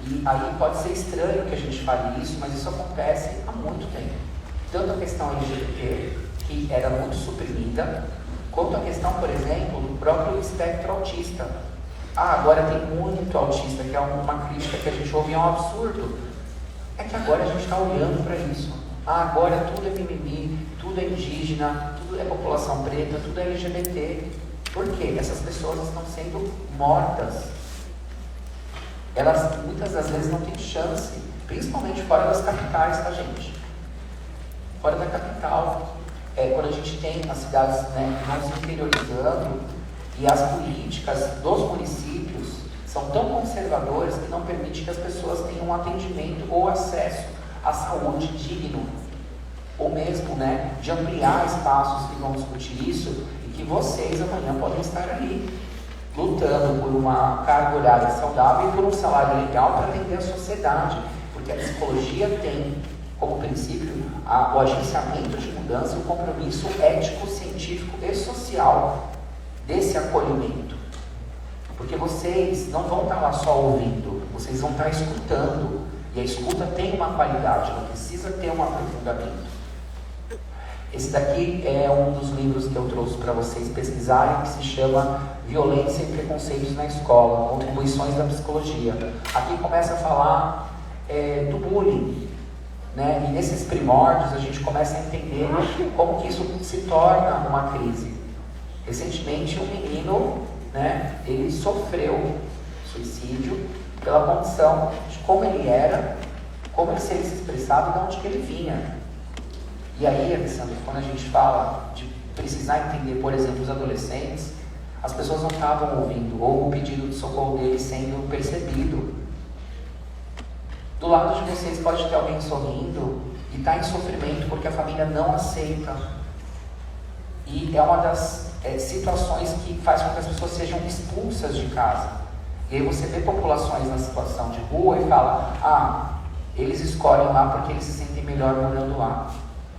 E aí pode ser estranho que a gente fale isso, mas isso acontece há muito tempo. Tanto a questão LGBT, que era muito suprimida, quanto a questão, por exemplo, do próprio espectro autista. Agora tem muito autista, que é uma crítica que a gente ouve, é um absurdo. É que agora a gente está olhando para isso. Agora tudo é mimimi, tudo é indígena, tudo é população preta, tudo é LGBT. Por quê? Essas pessoas estão sendo mortas. Elas muitas das vezes não têm chance, principalmente fora das capitais, tá, gente? Fora da capital. Quando a gente tem as cidades, né, que vão se interiorizando e as políticas dos municípios são tão conservadoras que não permitem que as pessoas tenham um atendimento ou acesso à saúde digno, ou mesmo, né, de ampliar espaços que vão discutir isso e que vocês amanhã podem estar ali lutando por uma carga horária saudável e por um salário legal para atender a sociedade, porque a psicologia tem como princípio o agenciamento de mudança e o compromisso ético, científico e social desse acolhimento. Porque vocês não vão estar lá só ouvindo, vocês vão estar escutando. E a escuta tem uma qualidade, não precisa ter um aprofundamento. Esse daqui é um dos livros que eu trouxe para vocês pesquisarem, que se chama Violência e Preconceitos na Escola, Contribuições da Psicologia. Aqui começa a falar do bullying, né? E nesses primórdios a gente começa a entender como que isso se torna uma crise. Recentemente um menino, né, ele sofreu suicídio pela condição de como ele era, como ele se expressava e de onde que ele vinha. E aí, Alessandro, quando a gente fala de precisar entender, por exemplo, os adolescentes, as pessoas não estavam ouvindo, ou o pedido de socorro deles sendo percebido. Do lado de vocês pode ter alguém sorrindo e está em sofrimento porque a família não aceita. E é uma das situações que faz com que as pessoas sejam expulsas de casa. E aí você vê populações na situação de rua e fala, eles escolhem lá porque eles se sentem melhor morando lá.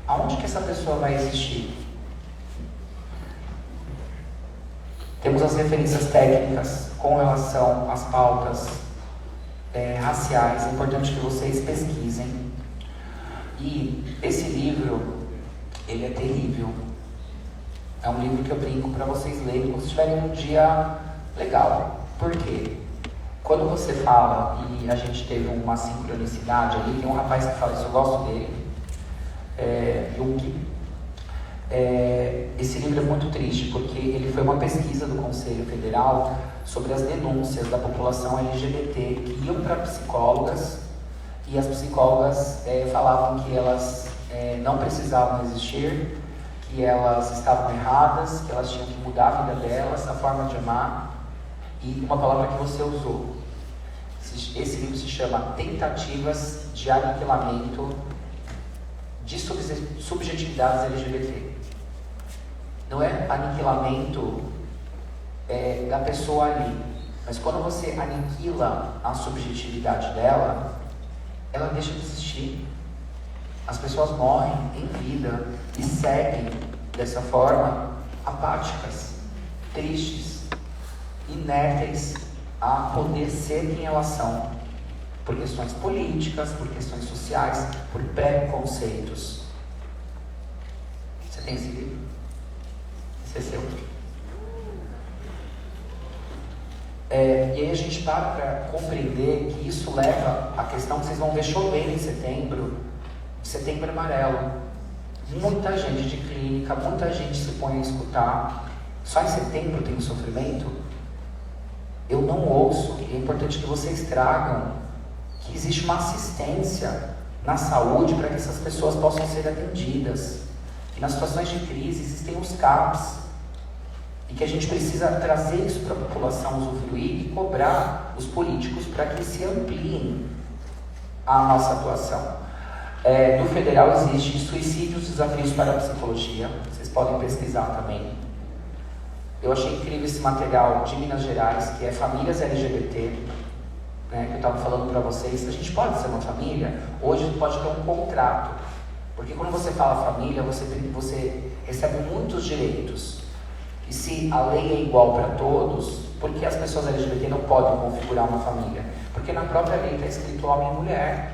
Aonde que essa pessoa vai existir? Temos as referências técnicas com relação às pautas raciais. É importante que vocês pesquisem. E esse livro, ele é terrível. É um livro que eu brinco para vocês lerem quando vocês tiverem um dia legal. Por quê? Quando você fala, e a gente teve uma sincronicidade ali, tem um rapaz que fala isso, eu gosto dele, Jung. Esse livro é muito triste, porque ele foi uma pesquisa do Conselho Federal sobre as denúncias da população LGBT que iam para psicólogas, e as psicólogas falavam que elas não precisavam existir, que elas estavam erradas, que elas tinham que mudar a vida delas, a forma de amar. E uma palavra que você usou, esse livro se chama Tentativas de Aniquilamento de Subjetividades LGBT. Não é aniquilamento da pessoa ali, mas quando você aniquila a subjetividade dela, ela deixa de existir. As pessoas morrem em vida e seguem dessa forma apáticas, tristes, inertes a poder ser quem elas são, por questões políticas, por questões sociais, por preconceitos. Você tem esse livro? Esse é seu. E aí a gente para compreender que isso leva à questão que vocês vão ver chovendo em setembro amarelo. Muita gente de clínica, muita gente se põe a escutar. Só em setembro tem um sofrimento. Eu não ouço, e é importante que vocês tragam que existe uma assistência na saúde para que essas pessoas possam ser atendidas. Que nas situações de crise existem os CAPs. E que a gente precisa trazer isso para a população usufruir e cobrar os políticos para que se ampliem a nossa atuação. No federal existe Suicídios, Desafios para a Psicologia. Vocês podem pesquisar também. Eu achei incrível esse material de Minas Gerais, que é Famílias LGBT, né, que eu estava falando para vocês. A gente pode ser uma família? Hoje pode ter um contrato. Porque quando você fala família, você recebe muitos direitos. E se a lei é igual para todos, por que as pessoas LGBT não podem configurar uma família? Porque na própria lei está escrito homem e mulher.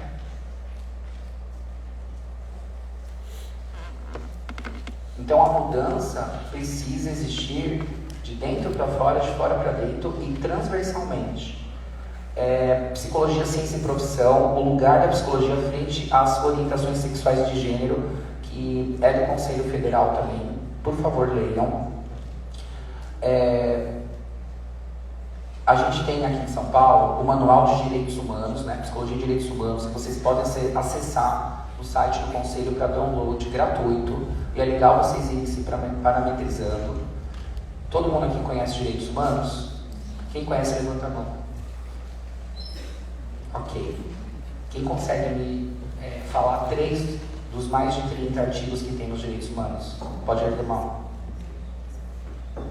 Então a mudança precisa existir de dentro para fora, de fora para dentro e transversalmente. Psicologia, ciência e profissão, o lugar da psicologia frente às orientações sexuais de gênero, que é do Conselho Federal também. Por favor, leiam. A gente tem aqui em São Paulo o Manual de Direitos Humanos, né? Psicologia e Direitos Humanos, que vocês podem acessar no site do Conselho para download gratuito. E é legal vocês irem se parametrizando. Todo mundo aqui conhece direitos humanos? Quem conhece, levanta a mão. Ok. Quem consegue me falar 3 dos mais de 30 artigos que tem nos direitos humanos? Pode erguer a mão.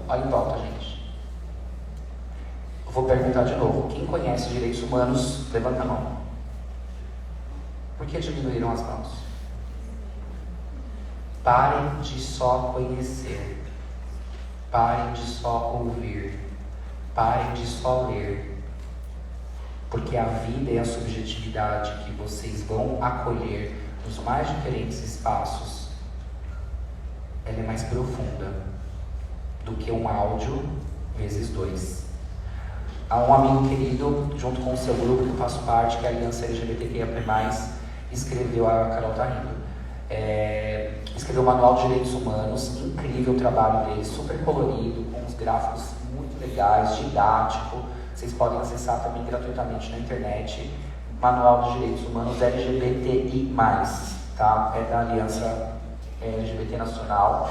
Olha em volta, gente. Eu vou perguntar de novo. Quem conhece direitos humanos, levanta a mão. Por que diminuíram as mãos? Parem de só conhecer. Parem de só ouvir. Parem de só ler. Porque a vida e a subjetividade que vocês vão acolher nos mais diferentes espaços, ela é mais profunda do que um áudio vezes 2. Há um amigo querido, junto com o seu grupo, que eu faço parte, que é a Aliança LGBTQIA+, escreveu, a Carol tá rindo, escreveu o Manual de Direitos Humanos, incrível o trabalho dele, super colorido, com uns gráficos muito legais, didático. Vocês podem acessar também gratuitamente na internet, Manual de Direitos Humanos LGBTI+, tá? É da Aliança LGBT Nacional.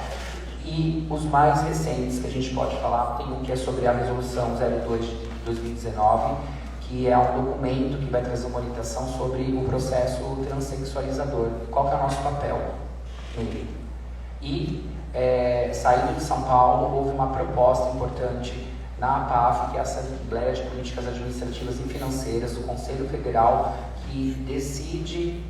E os mais recentes que a gente pode falar, tem um que é sobre a Resolução 02 de 2019, que é um documento que vai trazer uma orientação sobre o processo transexualizador. Qual que é o nosso papel nele? E, saindo de São Paulo, houve uma proposta importante na APAF, que é a Assembleia de Políticas Administrativas e Financeiras do Conselho Federal, que decide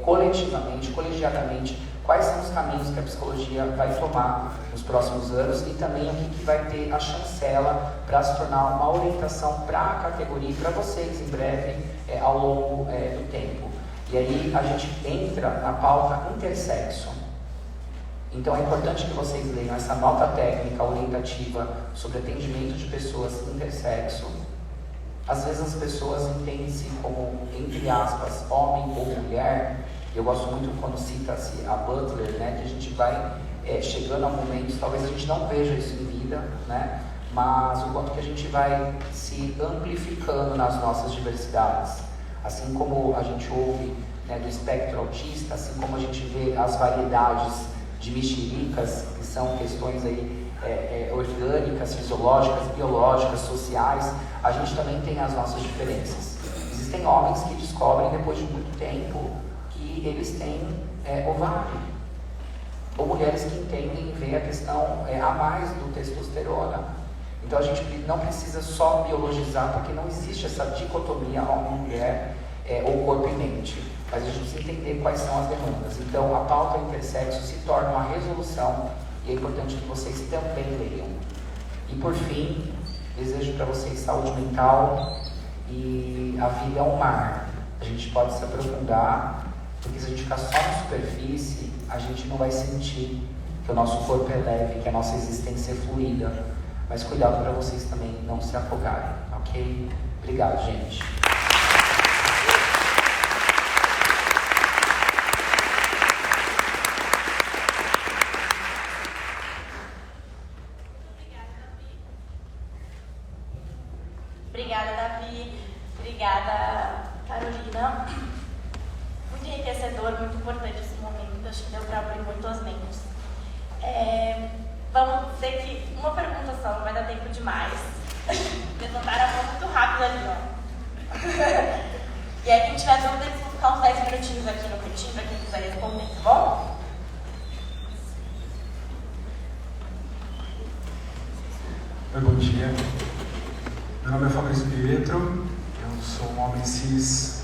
colegiadamente, quais são os caminhos que a psicologia vai tomar nos próximos anos e também o que vai ter a chancela para se tornar uma orientação para a categoria e para vocês em breve, ao longo do tempo. E aí a gente entra na pauta intersexo. Então é importante que vocês leiam essa nota técnica orientativa sobre atendimento de pessoas intersexo. Às vezes as pessoas entendem-se como, entre aspas, homem ou mulher. Eu gosto muito quando cita-se a Butler, né, que a gente vai chegando a momentos, talvez a gente não veja isso em vida, né, mas o quanto que a gente vai se amplificando nas nossas diversidades. Assim como a gente ouve, né, do espectro autista, assim como a gente vê as variedades de mexericas, que são questões aí orgânicas, fisiológicas, biológicas, sociais, a gente também tem as nossas diferenças. Existem homens que descobrem depois de muito tempo que eles têm ovário, ou mulheres que entendem e veem a questão a mais do testosterona. Então a gente não precisa só biologizar, porque não existe essa dicotomia homem-mulher ou corpo e mente, mas a gente precisa entender quais são as demandas. Então a pauta intersexo se torna uma resolução e é importante que vocês também leiam. E por fim, desejo para vocês saúde mental, e a vida é um mar, a gente pode se aprofundar, porque se a gente ficar só na superfície, a gente não vai sentir que o nosso corpo é leve, que a nossa existência é fluida. Mas cuidado para vocês também não se afogarem, ok? Obrigado, gente. Obrigada, Davi. Obrigada, Carolina. Muito enriquecedor, muito importante esse momento. Acho que deu para abrir muito as mentes. Vamos dizer que uma pergunta só, não vai dar tempo demais. Levantaram a mão muito rápido ali, ó. E aí, quem tiver dúvida, eles vão ficar uns 10 minutinhos aqui no cantinho para quem quiser responder, tá bom? Oi, bom dia. Meu nome é Fabrício Pietro, eu sou um homem cis